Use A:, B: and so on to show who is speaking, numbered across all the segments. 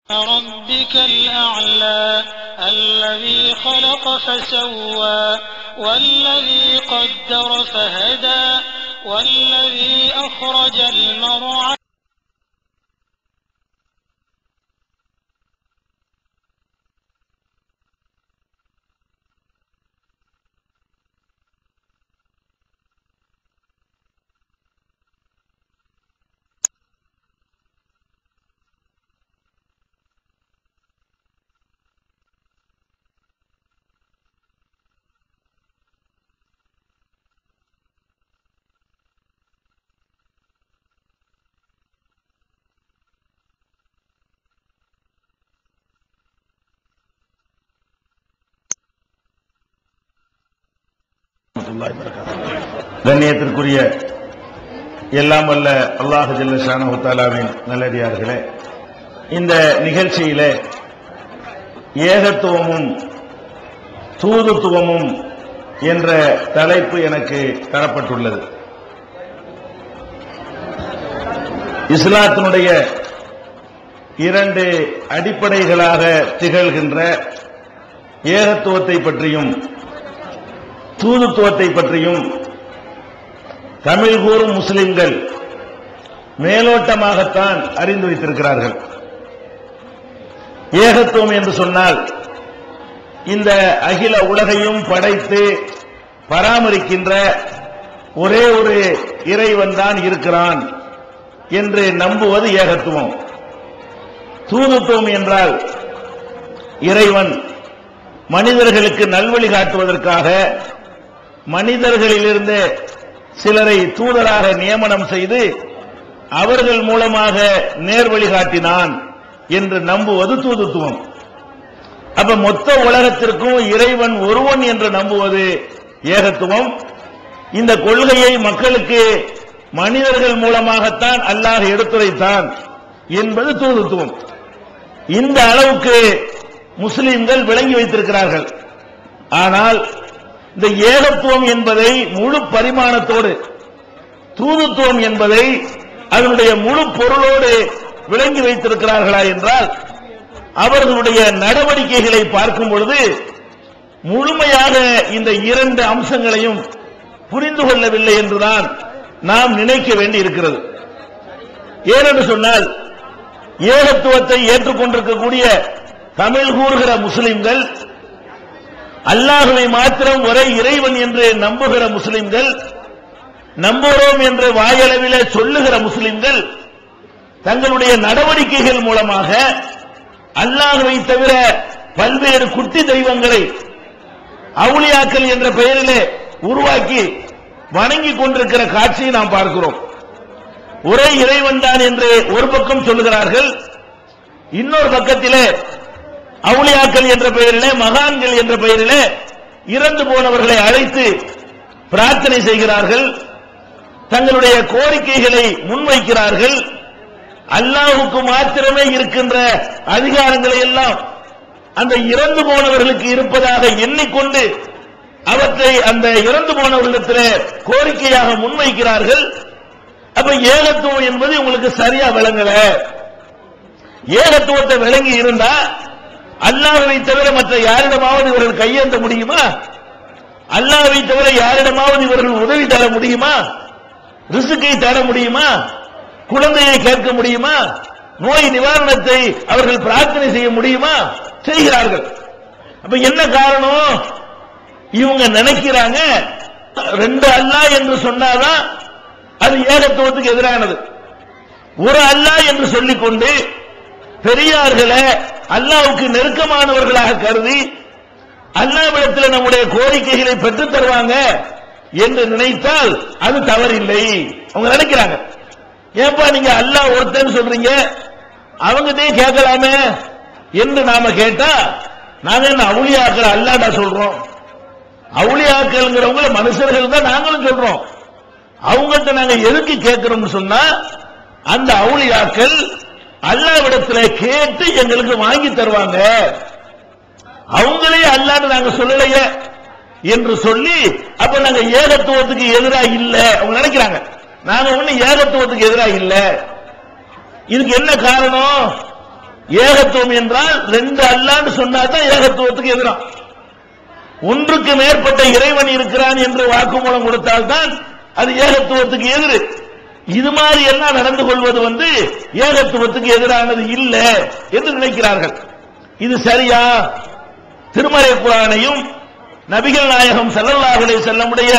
A: ربك الأعلى الذي خلق فسوى والذي قدر فهدى والذي أخرج المرعى
B: கண்ணியத்திற்குரிய எல்லாம் வல்ல அல்லாஹ் ஜல்ல ஷானஹு தஆலாவின் நல்லடியார்களே, இந்த நிகழ்ச்சியிலே ஏகத்துவமும் தூதுத்துவமும் என்ற தலைப்பு எனக்கு தரப்பட்டுள்ளது. இஸ்லாத்தினுடைய இரண்டு அடிப்படைகளாக திகழ்கின்ற ஏகத்துவத்தை பற்றியும் தூதுத்துவத்தை பற்றியும் தமிழ் கூறும் முஸ்லிம்கள் மேலோட்டமாகத்தான் அறிந்து வைத்திருக்கிறார்கள். ஏகத்துவம் என்று சொன்னால் இந்த அகில உலகையும் படைத்து பராமரிக்கின்ற ஒரே ஒரு இறைவன் தான் இருக்கிறான் என்று நம்புவது ஏகத்துவம். தூதுத்துவம் என்றால் இறைவன் மனிதர்களுக்கு நல்வழி காட்டுவதற்காக மனிதர்களிலிருந்து சிலரை தூதராக நியமனம் செய்து அவர்கள் மூலமாக நேர்வழி காட்டினான் என்று நம்புவது தூதுத்துவம். அப்ப மொத்த உலகத்திற்கும் இறைவன் ஒருவன் என்று நம்புவது ஏகத்துவம். இந்த கொள்கையை மக்களுக்கு மனிதர்கள் மூலமாகத்தான் அல்லாஹ் எடுத்துரைத்தான் என்பது தூதுத்துவம். இந்த அளவுக்கு முஸ்லிம்கள் விளங்கி வைத்திருக்கிறார்கள். ஆனால் இந்த ஏகத்துவம் என்பதை முழு பரிமாணத்தோடு, தூதுத்துவம் என்பதை அதனுடைய முழு பொருளோடு விளங்கி வைத்திருக்கிறார்களா என்றால் அவர்களுடைய நடவடிக்கைகளை பார்க்கும் பொழுது முழுமையாக இந்த இரண்டு அம்சங்களையும் புரிந்து கொள்ளவில்லை என்றுதான் நாம் நினைக்க வேண்டி இருக்கிறது. ஏனென்று சொன்னால் ஏகத்துவத்தை ஏற்றுக்கொண்டிருக்கக்கூடிய தமிழ் கூறுகிற முஸ்லிம்கள், அல்லாஹ்வை மாத்திரம் ஒரே இறைவன் என்று நம்புகிற முஸ்லிம்கள், நம்புகிறோம் என்று வாயளவிலே சொல்லுகிற முஸ்லிம்கள் தங்களுடைய நடவடிக்கைகள் மூலமாக அல்லாஹ்வை தவிர பல்வேறு குட்டி தெய்வங்களை அவுலியாக்கள் என்ற பெயரிலே உருவாக்கி வணங்கிக் கொண்டிருக்கிற காட்சியை நாம் பார்க்கிறோம். ஒரே இறைவன் தான் என்று ஒரு பக்கம் சொல்லுகிறார்கள், இன்னொரு பக்கத்திலே அவுலியாக்கள் என்ற பெயரிலே, மகான்கள் என்ற பெயரிலே இறந்து போனவர்களை அழைத்து பிரார்த்தனை செய்கிறார்கள், தங்களுடைய கோரிக்கைகளை முன்வைக்கிறார்கள். அல்லாஹ்வுக்கு மாத்திரமே இருக்கின்ற அதிகாரங்களை எல்லாம் அந்த இறந்து போனவர்களுக்கு இருப்பதாக எண்ணிக்கொண்டு அவற்றை அந்த இறந்து போனவர்களிடத்திலே கோரிக்கையாக முன்வைக்கிறார்கள். அப்ப ஏகத்துவம் என்பது உங்களுக்கு சரியா விளங்கல. ஏகத்துவத்தை விளங்கி இருந்தா அல்லாஹ்வை தவிர மற்ற யாரிடமாவது இவர்கள் கையேந்த முடியுமா? அல்லாஹ்வை தவிர யாரிடமாவது இவர்கள் உதவி தர முடியுமா? ரிசுக்கை தர முடியுமா? குழந்தையை கேட்க முடியுமா? நோய் நிவாரணத்தை அவர்கள் பிரார்த்தனை செய்ய முடியுமா? செய்கிறார்கள். அப்ப என்ன காரணம்? இவங்க நினைக்கிறாங்க ரெண்டு அல்லாஹ் என்று சொன்னாதான் அது ஏகத்துவத்துக்கு எதிரானது. ஒரு அல்லாஹ் என்று சொல்லிக்கொண்டு பெரியார்களை அல்லாஹ்வுக்கு நெருக்கமானவர்களாக கருதி அல்லாஹ்விடத்தில் நம்முடைய கோரிக்கைகளை பெற்றுத் தருவாங்க என்று நினைத்தால் அது தவறில்லை. அவங்க நினைக்கிறாங்க, ஏன்பா நீங்க அல்லாஹ் ஒருத்தன் சொல்றீங்க, அவங்ககிட்டே கேட்கலாமே என்று நாம கேட்டா, நாங்க என்ன அவுலியாக்கள் அல்லாஹ்டா சொல்றோம்? அவுலியாக்கள்ங்கிறவங்க மனுஷர்கள் தான் நாங்களும் சொல்றோம். அவங்கள்ட்ட நாங்க எதுக்கு கேட்கிறோம்னு சொன்னா, அந்த அவுலியாக்கள் அல்லாஹ்விடத்தில் கேட்டு எங்களுக்கு வாங்கி தருவாங்க, அவங்களே அல்லாஹ்னு நாங்க சொல்லலையே என்று சொல்லி, அப்ப நாங்க ஏகத்துவத்துக்கு எதிராக இல்ல அவங்க நினைக்கிறாங்க. நாங்க ஒண்ணு ஏகத்துவத்துக்கு எதிராக இல்ல. இதுக்கு என்ன காரணம்? ஏகத்துவம் என்றால் ரெண்டு அல்லாஹ்னு சொன்னாதான் ஏகத்துவத்துக்கு எதிராக. ஒன்றுக்கு மேற்பட்ட இறைவன் இருக்கிறான் என்று வாக்குமூலம் கொடுத்தால்தான் அது ஏகத்துவத்துக்கு எதிர். இது மாதிரி எல்லாம் நடந்து கொள்வது ஏகத்துவத்துக்கு எதிரானது இல்ல என்று நினைக்கிறார்கள். இது சரியா? திருமறை குர்ஆனையும் நபிகள் நாயகம் ஸல்லல்லாஹு அலைஹி வஸல்லமுடைய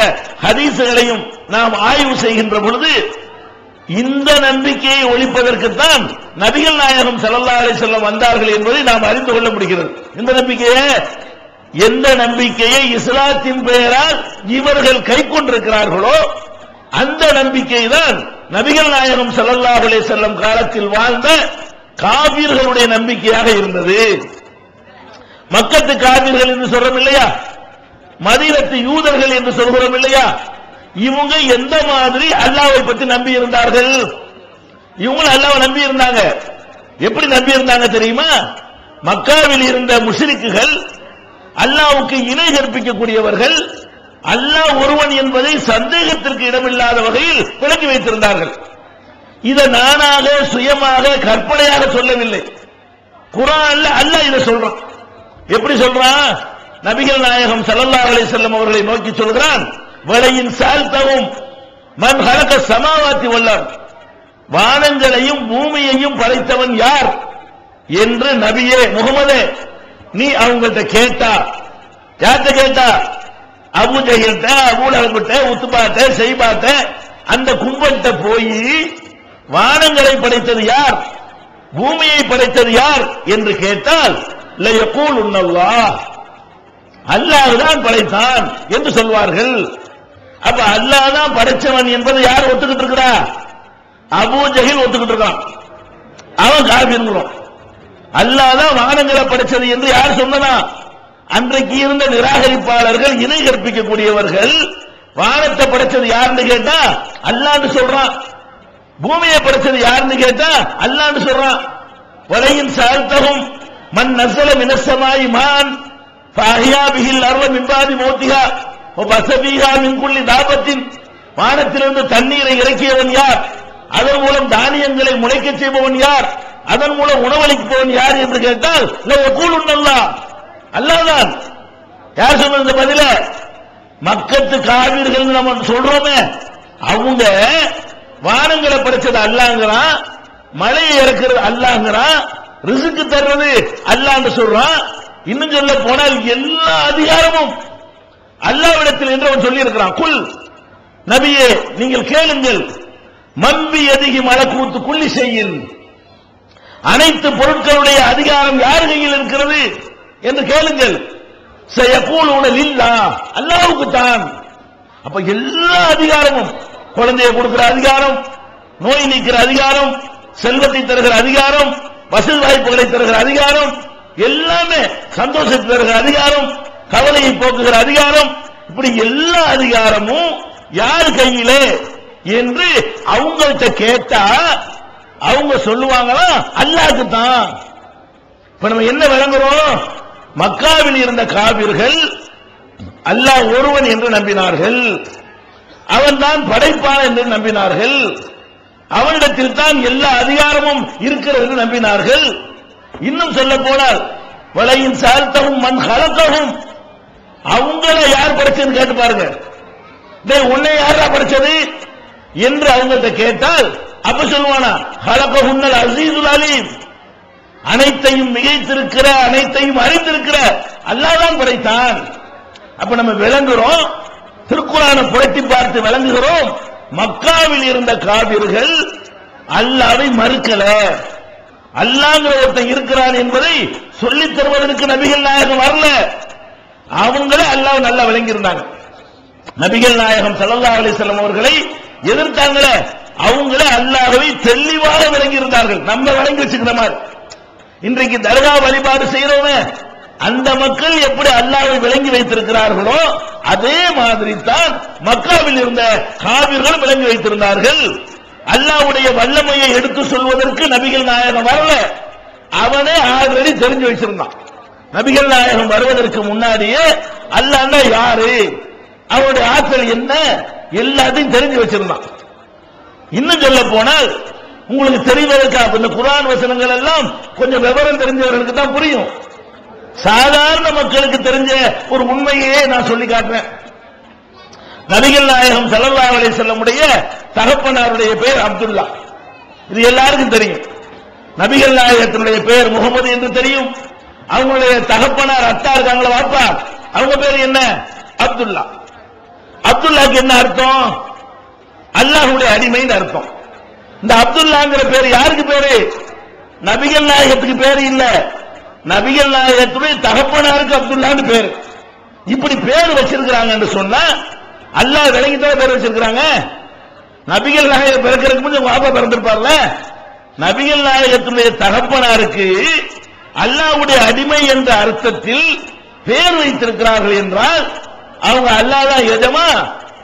B: ஹதீஸ்களையும் நாம் ஆய்வு செய்கின்ற பொழுது இந்த நம்பிக்கையை ஒழிப்பதற்குத்தான் நபிகள் நாயகம் ஸல்லல்லாஹு அலைஹி வஸல்லம் வந்தார்கள் என்பதை நாம் அறிந்து கொள்ள முடிகிறது. இந்த நம்பிக்கையை, எந்த நம்பிக்கையை இஸ்லாத்தின் பெயரால் இவர்கள் கை கொண்டிருக்கிறார்களோ அந்த நம்பிக்கை தான் நபிகள் நாயகம் ஸல்லல்லாஹு அலைஹி வஸல்லம் காலத்தில் வாழ்ந்த காபிர்களுடைய நம்பிக்கையாக இருந்தது. மக்கத்து காபிர்கள் என்று சொல்றோம் இல்லையா, மதீனத்து யூதர்கள் என்று சொல்கிறோம் இல்லையா, இவங்க எந்த மாதிரி அல்லாஹ்வை பற்றி நம்பி இருந்தார்கள்? இவங்க அல்லாஹ்வை நம்பி இருந்தாங்க. எப்படி நம்பி இருந்தாங்க தெரியுமா? மக்காவில் இருந்த முஷ்ரிக்குகள், அல்லாஹ்வுக்கு இணை கற்பிக்கக்கூடியவர்கள், அல்லாஹ் ஒருவன் என்பதை சந்தேகத்திற்கு இடமில்லாத வகையில் விளக்கி வைத்திருந்தார்கள். இதை நானாக சுயமாக கற்பனையாக சொல்லவில்லை. குர்ஆன்ல அல்லாஹ் இதை சொல்றான். எப்படி சொல்றான்? நபிகள் நாயகம் ஸல்லல்லாஹு அலைஹி வஸல்லம் அவர்களை நோக்கி சொல்கிறான், வலையின் சால்தவும் மன் ஹலக ஸமாவாத்தி வல் அர்த், வானங்களையும் பூமியையும் படைத்தவன் யார் என்று நபியே முகமதே நீ அவங்கள்ட்ட கேட்டா, யார்கிட்ட கேட்டா? அபூ ஜஹல்ட்ட, அபூ லஹப்ட்ட, உத்பாட்ட, ஷைபாட்ட, அந்த கும்பல்கிட்ட போய் வானங்களை படைத்தது யார், பூமியை படைத்தது யார் என்று கேட்டால் லயகூலுன்னல்லாஹ், அல்லாஹ் தான் படைத்தான் என்று சொல்வார்கள். அப்ப அல்லாஹ் தான் படைச்சவன் என்பதை யார் ஒத்துக்கிட்டு இருக்கிறா? அபூ ஜஹல் ஒத்துக்கிட்டு இருக்கான். அவன் காபிர்ங்கிறோம். அல்லாஹ் தான் வானங்களை படைச்சது என்று யார் சொன்னதா? அன்றைக்கு இருந்த நிராகரிப்பாளர்கள், இணை கற்பிக்கக்கூடியவர்கள். வானத்தை படைச்சது யாருன்னு கேட்டா அல்லாஹ்னு சொல்றான். பூமியை படைச்சது யாருன்னு கேட்டா அல்லாஹ்னு சொல்றான். வலையின் சால்தகும் மன் நஸல மினஸ் ஸமாஇ மான் ஃபஅஹ்யா பிஹில் அர்த மின் பாதி மௌத்திஹா வபஸபிஹா மின் குல்லி தாபத்தின், வானத்திலிருந்து தண்ணீரை இறக்கியவன் யார், அதன் மூலம் தானியங்களை முளைக்க செய்பவன் யார், அதன் மூலம் உணவளிப்பவன் யார் என்று கேட்டால் லயகூலுன்னல்லாஹ், அல்லாஹ் தான். யார் சொன்ன இந்த பதில? மக்கத்து காபிர்கள் நம்ம சொல்றோமே, அவங்க வானங்களை படைச்சது அல்லாஹ்ங்கறான், மழையை இறக்குறது அல்லாஹ்ங்கறான், ரிஸ்க் தர்றது அல்லாஹ்னு சொல்றான். இன்னும் சொல்ல போனால் எல்லா அதிகாரமும் அல்லாஹ்விடத்தில் என்று அவன் சொல்லி இருக்கிறான். குல், நபியே நீங்கள் கேளுங்கள், மன்பி எதிகி மலக்கூத்து குள்ளி செய்யின், அனைத்து பொருட்களுடைய அதிகாரம் யார் கையில் இருக்கிறது என்று கேளுங்கள். சயகூலுன லில்லாஹ், அல்லாஹ்வுக்கு தான். அப்ப எல்லா அதிகாரமும், குழந்தையை கொடுக்கிற அதிகாரம், நோய் நீக்கிற அதிகாரம், செல்வத்தை தருகிற அதிகாரம், வசதி வாய்ப்புகளை தருகிற அதிகாரம், எல்லாமே சந்தோஷத்தை தருகிற அதிகாரம், கவலையை போக்குகிற அதிகாரம், இப்படி எல்லா அதிகாரமும் யார் கையிலே என்று அவங்கள்ட்ட கேட்டா அவங்க சொல்லுவாங்களா அல்லாஹ்வுக்கு தான். இப்ப நம்ம என்ன விளங்குறோம்? மக்காவில் இருந்த காபிர்கள் அல்லாஹ் ஒருவன் என்று நம்பினார்கள், அவன் தான் படைப்பான் என்று நம்பினார்கள், அவனிடத்தில் தான் எல்லா அதிகாரமும் இருக்கிறது என்று நம்பினார்கள். இன்னும் சொல்ல போனால் வலையின் சால்தவும் மன் ஹலகஹும், அவங்கள யார் படைச்சதுன்னு கேட்டு பாருங்க. உன்னை யாரா படைச்சது என்று அவங்கள்ட்ட கேட்டால் அப்ப சொல்லுவானா ஹலகஹுன்னல் அஸீஸுல் அலீம், அனைத்தையும் மிகைத்திருக்கிற, அனைத்தையும் அறிந்திருக்கிற அல்லாஹ் தான் படைத்தான். அப்ப நம்ம விளங்குறோம், திருக்குர்ஆனை புரட்டி பார்த்து விளங்குகிறோம். மக்காவில் இருந்த காபிர்கள் அல்லாஹ்வை மறுக்கல, அல்லாஹ்ங்கிற ஒருத்தன் இருக்கிறான் என்பதை சொல்லித் தருவதற்கு நபிகள் நாயகம் வரல. அவங்களே அல்லாஹ் நல்லா விளங்கி இருந்தாங்க. நபிகள் நாயகம் ஸல்லல்லாஹு அலைஹி வஸல்லம் அவர்களை எதிர்த்தாங்களே, அவங்களே அல்லாஹ்வை தெளிவாக விளங்கி இருந்தார்கள். நம்ம விளங்கி வச்சுக்கிற மாதிரி இன்றைக்கு தர்கா வழிபாடு செய்யறவங்க அந்த மக்கள் எப்படி அல்லாஹ்வை விளங்கி வைத்திருக்கிறார்களோ அதே மாதிரி தான் மக்காவில் இருந்த காபிர்கள் விளங்கி வைத்திருந்தார்கள். அல்லாஹ்வுடைய வல்லமையை எடுத்து சொல்வதற்கு நபிகள் நாயகம் வரல, அவனே ஆல்ரெடி தெரிஞ்சு வச்சிருந்தான். நபிகள் நாயகம் வருவதற்கு முன்னாடியே அல்லாஹ்னா யாரு, அவனுடைய ஆற்றல் என்ன, எல்லாத்தையும் தெரிஞ்சு வச்சிருந்தான். இன்னும் சொல்ல போனால் உங்களுக்கு தெரிவதற்காக இந்த குர்ஆன் வசனங்கள் எல்லாம் கொஞ்சம் விவரம் தெரிஞ்சவர்களுக்கு தான் புரியும். சாதாரண மக்களுக்கு தெரிஞ்ச ஒரு உண்மையே நான் சொல்லி காட்டுறேன். நபிகள் நாயகம் ஸல்லல்லாஹு அலைஹி வஸல்லம் உடைய தகப்பனாருடைய பெயர் அப்துல்லா. இது எல்லாருக்கும் தெரியும். நபிகள் நாயகத்தினுடைய பெயர் முகமது என்று தெரியும். அவங்களுடைய தகப்பனார் அத்தா இருக்காங்களா வாப்பா, அவங்க பேர் என்ன? அப்துல்லா. அப்துல்லாக்கு என்ன அர்த்தம்? அல்லாஹ்வுடைய அடிமைன்னு அர்த்தம். இந்த அப்துல்லாங்கிற பேர் யாருக்கு பேரு? நபிகள் நாயகத்துக்கு பேரு இல்ல, நபிகள் நாயகத்துடைய தகப்பனாருக்கு அப்துல்லான்னு பேரு. இப்படி பேர் வச்சிருக்கிறாங்க என்று சொன்னா அல்லாஹ் விளங்கிதான் பேர் வச்சிருக்கிறாங்க. நபிகள் நாயகம் பிறக்கிறதுக்கு முன்னாடி வாப்பா பிறந்திருப்பார்ல. நபிகள் நாயகத்துடைய தகப்பனாருக்கு அல்லாஹ்வுடைய அடிமை என்ற அர்த்தத்தில் பேர் வைத்திருக்கிறார்கள் என்றால் அவங்க அல்லாஹ் தான் எஜமா,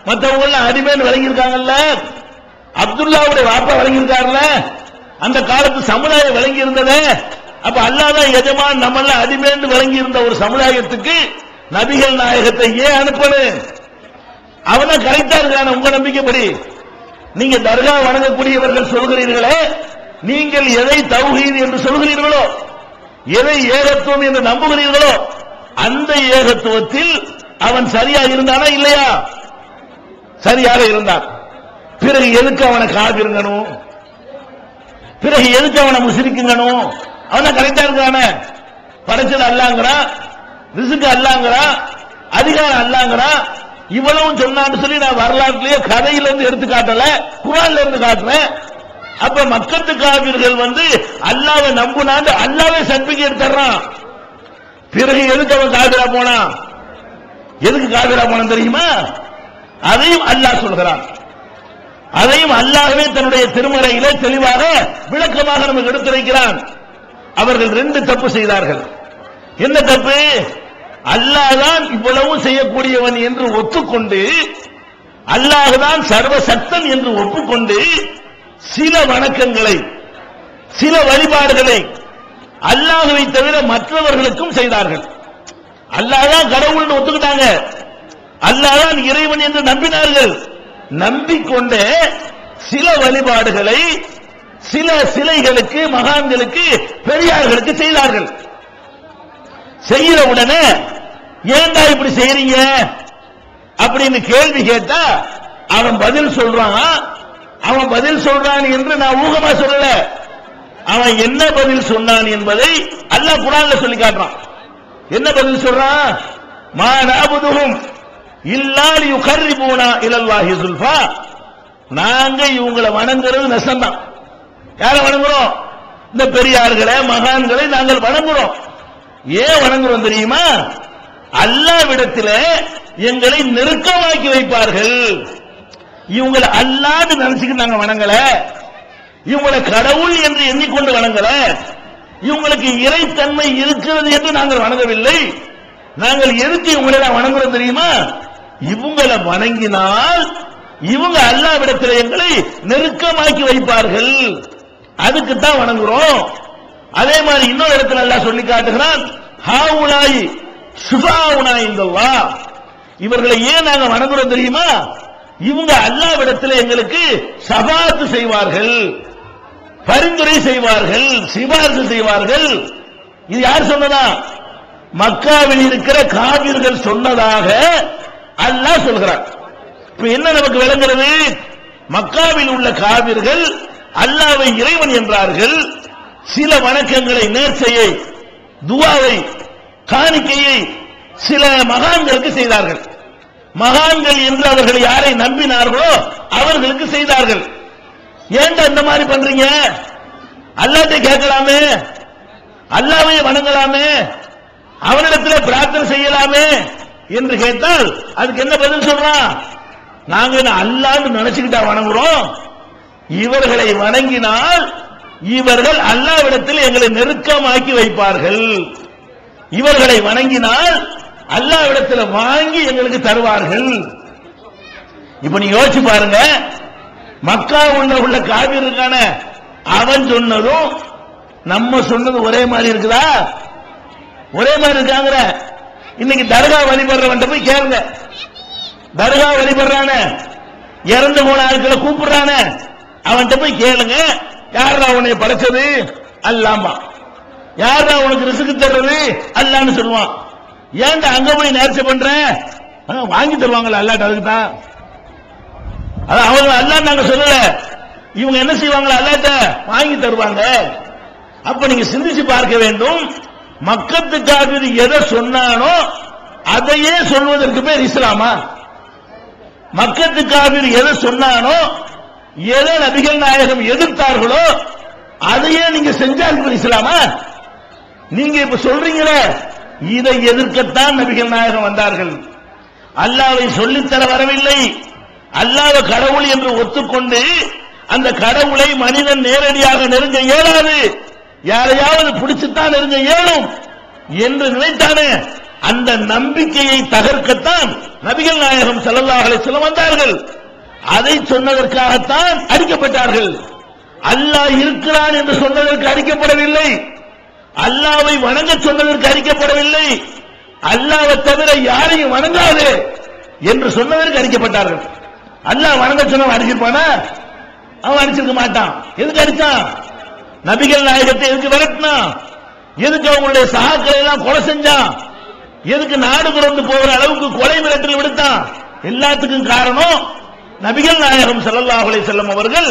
B: மற்றவங்க எல்லாம் அடிமைன்னு விளங்கியிருக்காங்கல்ல. அப்துல்லாவுடைய வாப்பா விளங்கியிருக்காருல்ல, அந்த காலத்து சமுதாயம் விளங்கி இருந்ததே. அப்ப அல்லாஹ் தான் எஜமான், நம்ம எல்லாம் அடிமைன்னு விளங்கி இருந்த ஒரு சமுதாயத்துக்கு நபிகள் நாயகத்தை ஏன் அனுப்பணும்? அவனை கரெக்டா இருக்கான உங்க நம்பிக்கைப்படி. நீங்க தர்கா வணங்கக்கூடியவர்கள் சொல்கிறீர்களே, நீங்கள் எதை தௌஹீத் என்று சொல்கிறீர்களோ, எதை ஏகத்துவம் என்று நம்புகிறீர்களோ, அந்த ஏகத்துவத்தில் அவன் சரியாக இருந்தானா இல்லையா? சரியாக இருந்தான். பிறகு எதுக்கு அவனை காபிருங்கணும்? பிறகு எதுக்கு அவனை முஸ்லிக்குங்கணும்? அவனை கரெக்டா இருக்கானே. படைச்சது அல்லாங்கிறான், ரிஸ்க் அல்லாங்கிறான், அதிகாரம் அல்லாங்கிறான். இவ்வளவும் சொன்னான்னு சொல்லி நான் வரலாற்றிலேயே கதையில இருந்து எடுத்து காட்டல, குர்ஆன்ல இருந்து காட்டுறேன். அப்ப மக்கத்து காபிர்கள் அல்லாஹ்வை நம்புனாண்டு அல்லாஹ்வே சர்டிபிகேட் தர்றான். பிறகு எதுக்கு அவன் காபிரா போனான்? எதுக்கு காபிரா போனான் தெரியுமா? அதையும் அல்லாஹ் சொல்கிறான். அதையும் அல்லாஹ்வே தன்னுடைய திருமறையிலே தெளிவாக விளக்கமாக நமக்கு எடுத்துரைக்கிறான். அவர்கள் ரெண்டு தப்பு செய்தார்கள். என்ன தப்பு? அல்லாஹ் தான் இவ்வளவு செய்யக்கூடியவன் என்று ஒத்துக்கொண்டு, அல்லாஹ் தான் சர்வசக்தன் என்று ஒப்புக்கொண்டு சில வணக்கங்களை, சில வழிபாடுகளை அல்லாஹ்வை தவிர மற்றவர்களுக்கும் செய்தார்கள். அல்லாஹ் தான் கடவுள்னு ஒத்துக்கிட்டாங்க, அல்லாஹ் தான் இறைவன் என்று நம்பினார்கள். நம்பிக்கொண்டே சில வழிபாடுகளை சில சிலைகளுக்கு, மகான்களுக்கு, பெரியார்களுக்கு செய்தார்கள். செய்யற உடனே ஏன்டா இப்படி செய்றீங்க அப்படின்னு கேள்வி கேட்டா அவன் பதில் சொல்றான். அவன் பதில் சொல்றான் என்று நான் ஊகமா சொல்லல, அவன் என்ன பதில் சொன்னான் என்பதை அல்லாஹ் குர்ஆன்ல சொல்லி காட்டுறான். என்ன பதில் சொல்றான்? மா நஅபுதுஹும் இல்லா லியுகர்ரிபூனா இலல்லாஹி ஸுல்ஃபா. நாங்க இவங்களை வணங்குறது நெசம்தான். யாரை வணங்குறோம்? இந்த பெரியார்களை, மகான்களை நாங்கள் வணங்குறோம். ஏன் வணங்குறோம் தெரியுமா? அல்லாஹ்விடத்தில் எங்களை நெருக்கமாக்கி வைப்பார்கள். இவங்களை அல்லாஹ்னு நினைச்சுக்கிட்டு நாங்க வணங்கல, இவங்களை கடவுள் என்று எண்ணிக்கொண்டு வணங்கல, இவங்களுக்கு இறைத்தன்மை இருக்கிறது என்று நாங்கள் வணங்கவில்லை. நாங்கள் எதுக்கு இவங்களை வணங்குறோம் தெரியுமா? இவங்களை வணங்கினால் இவங்க அல்லாஹ்விடத்தில் எங்களை நெருக்கமாக்கி வைப்பார்கள், அதுக்குத்தான் வணங்குறோம். அதே மாதிரி இன்னொரு இடத்துல அல்லாஹ் சொல்லி காட்டுகிறான், ஹாவுலாய் ஷுஃபாவுனா இந்தல்லாஹ். இவர்களை ஏன் நாங்க வணங்குறோம் தெரியுமா? இவங்க அல்லாஹ்விடத்தில் எங்களுக்கு ஷஃபாஅத் செய்வார்கள், பரிந்துரை செய்வார்கள், சிபாரிசு செய்வார்கள். இது யார் சொன்னதா? மக்காவில் இருக்கிற காபிர்கள் சொன்னதாக அல்லாஹ் சொல்கிறார். இப்ப என்ன நமக்கு விளங்குறது? மக்காவில் உள்ள காபிர்கள் அல்லாஹ்வை இறைவன் என்றார்கள். சில வணக்கங்களை, நேர்ச்சையை, துஆவை, காணிக்கையை சில மகான்களுக்கு செய்தார்கள். மகான்கள் என்று அவர்கள் யாரை நம்பினார்களோ அவர்களுக்கு செய்தார்கள். ஏன்டா இந்த மாதிரி பண்றீங்க? அல்லாஹ்வை கேட்கலாமே, அல்லாஹ்வை வணங்கலாமே, அவனிடத்தில் பிரார்த்தனை செய்யலாமே என்று கேட்டால் அதுக்கு என்ன பதில் சொல்றான்? நாங்க அல்லாஹ்னு நினைச்சுக்கிட்டா வணங்குறோம், இவர்களை வணங்கினால் இவர்கள் அல்லாஹ்விடத்தில் எங்களை நெருக்கமாக்கி வைப்பார்கள், இவர்களை வணங்கினால் அல்லாஹ்விடத்தில் வாங்கி எங்களுக்கு தருவார்கள். இப்ப நீங்க யோசிச்சு பாருங்க, மக்கா உள்ள காபிர் இருக்கான அவன் சொன்னதும் நம்ம சொன்னது ஒரே மாதிரி இருக்குதா? ஒரே மாதிரி இருக்காங்க. இன்னைக்கு தர்கா வழிபடுறவன் போய் கேளுங்க, தர்கா வழிபடுறான இறந்து போன ஆட்களை கூப்பிடுறான அவன்கிட்ட போய் கேளுங்க, யாரா உன்னை படைச்சது? அல்லாஹ்மா. யாரா உனக்கு ரிஸ்க் தர்றது? அல்லாஹ்னு சொல்லுவான். ஏன்டா அங்க போய் நேர்ச்சை பண்ற? வாங்கி தருவாங்கல்ல அல்லாஹ், அதுக்கு தான். அதான் அவங்க அல்லாஹ் நாங்க சொல்லல, இவங்க என்ன செய்வாங்களா? அல்லாஹ்ட்ட வாங்கி தருவாங்க. அப்ப நீங்க சிந்திச்சு பார்க்க வேண்டும், மக்கத்து காபிர் எதை சொன்னானோ அதையே சொல்வதற்கு பேர் இஸ்லாமா? மக்கத்து காபிர் எதை சொன்னானோ, எதை நபிகள் நாயகம் எதிர்த்தார்களோ அதையே நீங்க செஞ்சால் இஸ்லாமா? நீங்க இப்ப சொல்றீங்களே, இதை எதிர்க்கத்தான் நபிகள் நாயகம் வந்தார்கள். அல்லாஹ்வை சொல்லித்தர வரவில்லை. அல்லாஹ் கடவுள் என்று ஒத்துக்கொண்டு அந்த கடவுளை மனிதன் நேரடியாக நெருங்க இயலாது, யாரையாவது பிடிச்சுத்தான் நெருங்க இயலும் என்று நினைத்தானே, அந்த நம்பிக்கையை தகர்க்கத்தான் நபிகள் நாயகம் ஸல்லல்லாஹு அலைஹி வஸல்லம் வந்தார்கள். அதை சொன்னதற்காகத்தான் அடிக்கப்பட்டார்கள். அல்லாஹ் இருக்கிறான் என்று சொன்னதற்கு அடிக்கப்படவில்லை, அல்லாஹ்வை வணங்க சொன்னதற்கு அடிக்கப்படவில்லை, அல்லாஹ்வை தவிர யாரையும் வணங்காதே என்று சொன்னதற்கு அடிக்கப்பட்டார்கள். அல்லாஹ் வணங்க சொன்ன அடிச்சிருப்பானா? அவன் அடிச்சிருக்க மாட்டான். எதுக்கு அடிச்சான்? நபிகள் நாயகத்தை எதுக்கு விரட்டினான்? எதுக்கு அவங்களுடைய சகாக்களை எல்லாம் கொலை செஞ்சான்? எதுக்கு நாடு கடந்து போகிற அளவுக்கு கொலை மிரட்டல் விடுத்தான்? எல்லாத்துக்கும் காரணம் நபிகள் நாயகம் ஸல்லல்லாஹு அலைஹி வஸல்லம் அவர்கள்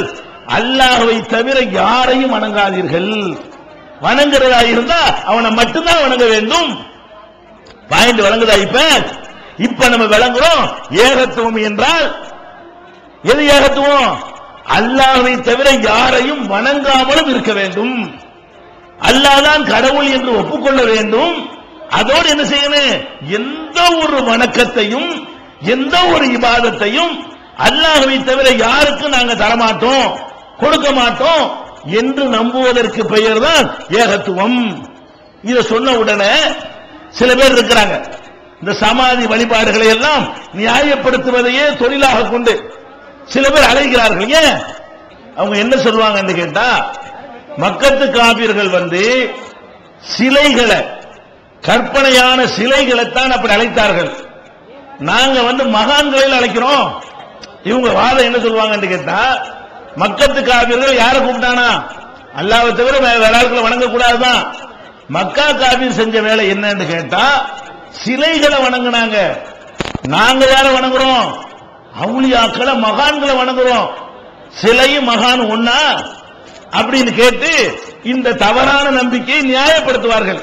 B: அல்லாஹ்வை தவிர யாரையும் வணங்காதீர்கள், வணங்குறதா இருந்தா அவனை மட்டும்தான் வணங்க வேண்டும். பாயிண்ட் வழங்குதா? இப்ப நம்ம விளங்குறோம். ஏகத்துவம் என்றால் எது ஏகத்துவம்? அல்லாஹ்வை தவிர யாரையும் வணங்காமலும் இருக்க வேண்டும், அல்லாஹ் தான் கடவுள் என்று ஒப்புக்கொள்ள வேண்டும். அதோடு என்ன செய்யணும்? எந்த ஒரு வணக்கத்தையும் எந்த ஒரு இபாதத்தையும் அல்லாஹ்வை தவிர யாருக்கு நாங்க தரமாட்டோம், கொடுக்க மாட்டோம் என்று நம்புவதற்கு பெயர் தான் ஏகத்துவம். இத சொன்ன உடனே சில பேர் இருக்கிறாங்க, இந்த சமாதி வழிபாடுகளை எல்லாம் நியாயப்படுத்துவதையே தொழிலாக கொண்டு சில பேர் அழைக்கிறார்கள். ஏன்? அவங்க என்ன சொல்லுவாங்க என்று கேட்டா, மக்கத்து காபிர்கள் சிலைகளை, கற்பனையான சிலைகளைத்தான் அப்படி அழைத்தார்கள், நாங்க மகான்களை அழைக்கிறோம். இவங்க வாதம் என்ன சொல்லுவாங்க என்று கேட்டா, மக்கத்து காபிர்கள் யாரை கூப்பிட்டானா? அல்லாஹ்வை தவிர வேற ஆட்களை வணங்க கூடாதுதான். மக்கா காபீர் செஞ்ச வேலை என்னன்னு கேட்டா, சிலைகளை வணங்கினாங்க. நாங்க யாரை வணங்குறோம்? அவுலியாக்களை, மகான்களை வணங்குறோம். சிலையும் மகான் ஒன்னா அப்படின்னு கேட்டு இந்த தவறான நம்பிக்கையை நியாயப்படுத்துவார்கள்.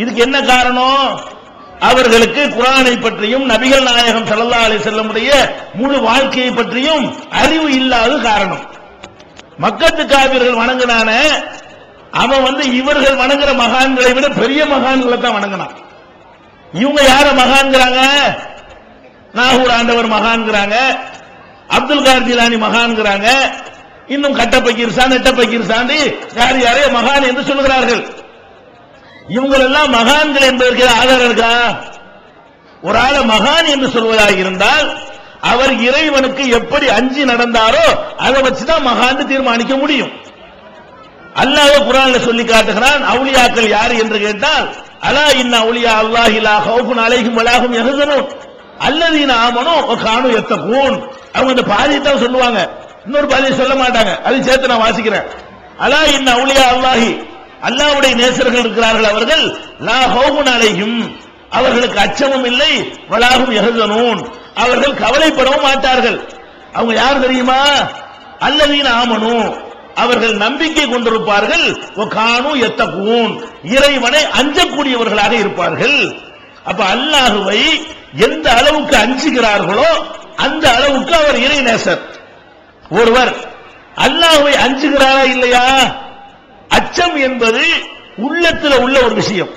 B: இதுக்கு என்ன காரணம்? அவர்களுக்கு குர்ஆனை பற்றியும் நபிகள் நாயகம் ஸல்லல்லாஹு அலைஹி வஸல்லமுடைய முழு வாழ்க்கையை பற்றியும் அறிவு இல்லாத காரணம். மக்கத்து காபிர்கள் வணங்கினானே, அவன் இவர்கள் வணங்குற மகான்களை விட பெரிய மகான்களை தான் வணங்கினான். இவங்க யார மகான்கிறாங்க? நாகூர் ஆண்டவர் மகான்கிறாங்க, அப்துல் காதர் ஜிலானி மகான்கிறாங்க, இன்னும் கட்ட பக்கீர்சான், நெட்ட பக்கீர்சான், யார் யாரையோ மகான் என்று சொல்கிறார்கள். இவங்களெல்லாம் மகான்கள் என்பதற்கு ஆதாரம் இருக்கா? ஒரு ஆள மகான் என்று சொல்வதாக இருந்தால் அவர் இறைவனுக்கு எப்படி அஞ்சி நடந்தாரோ அதை வச்சுதான் மகான் தீர்மானிக்க முடியும். அல்லாஹ் குர்ஆன்ல சொல்லி காட்டுகிறான், அவுலியாக்கள் யார் என்று கேட்டால், அலா இன்ன அவுலியா அல்லாஹி லா ஹவுஃபுன் அலைஹிம் வலா ஹும் யஹ்சனூன் அல்லதீன ஆமனூ வ கானூ யத்தகூன். அவங்க இந்த பாதியை தான் சொல்லுவாங்க, இன்னொரு பாதியை சொல்ல மாட்டாங்க. அதை சேர்த்து நான் வாசிக்கிறேன். அலா இன்ன அவுலியா அல்லாஹி, அல்லாஹ்வுடைய நேசர்கள் இருக்கிறார்கள், அவர்கள் லா ஹவுஃபுன் அலைஹிம், அவர்களுக்கு அச்சமும் இல்லை, வலா ஹும் யஹ்சனூன், அவர்கள் கவலைப்படவும் மாட்டார்கள். அவங்க யார் தெரியுமா? அல்லதீன ஆமனூ, அவர்கள் நம்பிக்கை கொண்டிருப்பார்கள், கானூ யத்தகூன், இறைவனை அஞ்சக்கூடியவர்களாக இருப்பார்கள். அப்ப அல்லாஹ்வை எந்த அளவுக்கு அஞ்சுகிறார்களோ அந்த அளவுக்கு அவர் இறை நேசர். ஒருவர் அல்லாஹ்வை அஞ்சுகிறாரா இல்லையா? அச்சம் என்பது உள்ளத்துல உள்ள ஒரு விஷயம்.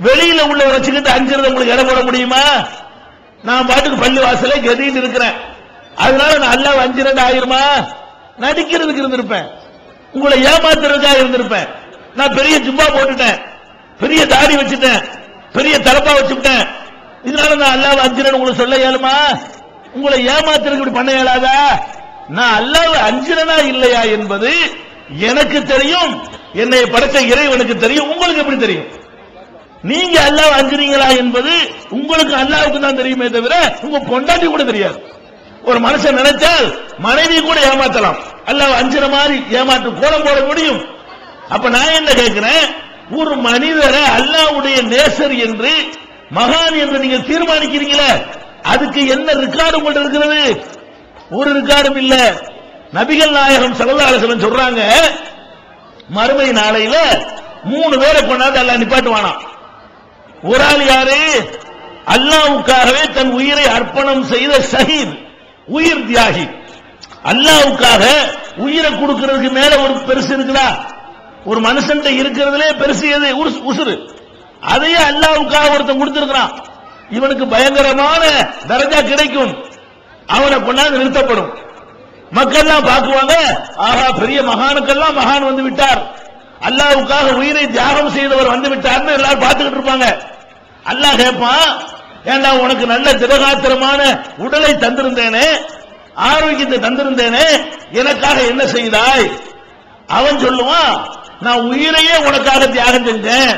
B: வெளியில உள்ள வச்சுக்கிட்டு அஞ்சுறது உங்களுக்கு இடம் போட முடியுமா? நான் பாட்டுக்கு பள்ளி வாசலே கதின்னு இருக்கிறேன், அதனால நான் அல்லாஹ்வை அஞ்சுறேன் ஆயிருமா? நடிக்கிறதுக்கு இருந்திருப்பேன், உங்களை ஏமாத்துறதுக்காக இருந்திருப்பேன். நான் பெரிய ஜும்பா போட்டுட்டேன், பெரிய தாடி வச்சுட்டேன், பெரிய தலப்பா வச்சுட்டேன், இதனால நான் அல்லாஹ்வை அஞ்சுறேன்னு உங்களுக்கு சொல்ல இயலுமா? உங்களை ஏமாத்துறதுக்கு இப்படி பண்ண இயலாதா? நான் அல்லாஹ்வை அஞ்சுறேனா இல்லையா என்பது எனக்கு தெரியும், என்னை படைத்த இறைவனுக்கு தெரியும். உங்களுக்கு எப்படி தெரியும்? நீங்க அல்லாஹ்வை அஞ்சுறீங்களா என்பது உங்களுக்கு அல்லாஹ்வுக்கு தான் தெரியுமே தவிர உங்க பொண்டாட்டி கூட தெரியாது. ஒரு மனுஷன் நினைச்சால் மனைவி கூட ஏமாத்தலாம். அல்லாஹ் அஞ்சுற மாதிரி ஏமாற்று கோலம் போட முடியும்? அப்ப நான் என்ன கேட்கிறேன், ஒரு மனிதரை அல்லாஹ்வுடைய நேசர் என்று மகான் என்று நீங்க தீர்மானிக்கிறீங்களே, அதுக்கு என்ன ரெக்கார்டு உங்கள்ட்ட இருக்கிறது? ஒரு ரெக்கார்டும் இல்ல. நபிகள் நாயகம் ஸல்லல்லாஹு அலைஹி வஸல்லம் சொல்றாங்க, மறுமை நாளையில 3 பேரை கொண்டாந்து அல்லாஹ் நிப்பாட்டுவானா. ஒரு ஆள் யாரு? அல்லாஹ்வுக்காகவே தன் உயிரை அர்ப்பணம் செய்த ஷஹீத், உயிர் தியாகி. அல்லாஹ்வுக்காக உயிரை கொடுக்கிறதுக்கு மேல ஒரு பெருசு இருக்குதா? ஒரு மனுஷன் இருக்கிறதுலே பெருசு எது? உசுரு. அதையே அல்லாஹ்வுக்காக ஒருத்தன் கொடுத்திருக்கிறான். இவனுக்கு பயங்கரமான தரஜா கிடைக்கும். அவனை கொண்டாந்து நிறுத்தப்படும். மக்கள்லாம் பார்க்குவாங்க, ஆஹா பெரிய மகானுக்கெல்லாம் மகான் வந்து விட்டார், அல்லாஹ்வுக்காக உயிரை தியாகம் செய்தவர் வந்து விட்டார்னு எல்லாரும் பார்த்துக்கிட்டு இருப்பாங்க. அல்லாஹ் கேட்பான், ஏண்டா உனக்கு நல்ல திடகாத்திரமான உடலை தந்திருந்தேனே, ஆரோக்கியத்தை தந்திருந்தேனே, எனக்காக என்ன செய்தாய்? அவன் சொல்லுவான், நான் உயிரையே உனக்காக தியாகம் செஞ்சேன்.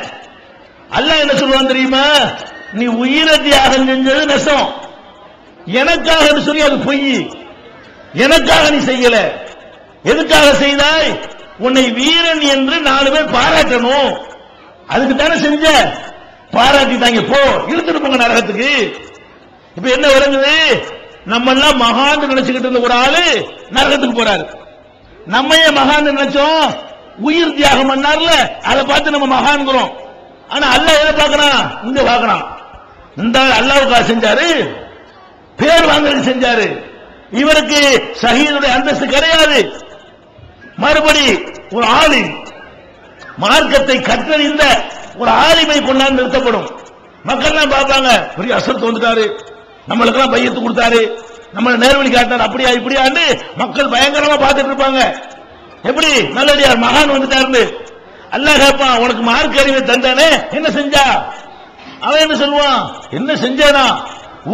B: அல்லாஹ் என்ன சொல்லுவான் தெரியுமா? நீ உயிரை தியாகம் செஞ்சது நெசம், எனக்காக சொல்லி அது பொய். எனக்காக நீ செய்யல. எதுக்காக செய்தாய்? உன்னை வீரன் என்று 4 பேர் பாராட்டணும், அதுக்கு தானே செஞ்ச. பாராட்டிட்டாங்க, போ இழுத்துட்டு போங்க நரகத்துக்கு. இப்ப என்ன வருங்குது? நம்ம எல்லாம் மகான் நினைச்சுக்கிட்டு இருந்த ஒரு ஆளு நரகத்துக்கு போறாரு. நம்ம ஏன் மகான் நினைச்சோம்? உயிர் தியாகம் பண்ணார்ல, அதை பார்த்து நம்ம மகான்கிறோம். ஆனா அல்லாஹ் எதை பார்க்கறான்? இங்க பார்க்கறான். இந்த அல்லாஹ்வுக்காக செஞ்சாரு, பேர் வாங்குறதுக்கு செஞ்சாரு. இவருக்கு ஷஹீதுடைய அந்தஸ்து கிடையாது. மறுபடி ஒரு ஆலிம், மார்க்கத்தை கற்றறிந்த ஒரு ஆலிமை கொண்டாந்து நிறுத்தப்படும். மக்கள் பார்ப்பாங்க, பெரிய அசரத்து வந்துட்டாரு, நம்மளுக்கெல்லாம் பையத்து கொடுத்தாரு, நம்மளை நேர்வழி காட்டினார், அப்படியா இப்படியான்னு மக்கள் பயங்கரமா பார்த்துட்டு இருப்பாங்க. எப்படி நல்லடியார் மகான் வந்துட்டாரு. அல்லாஹ் கேட்பான், உனக்கு மார்க்க அறிவை தந்தானே, என்ன செஞ்சா? அவன் என்ன சொல்லுவான்? என்ன செஞ்சானா?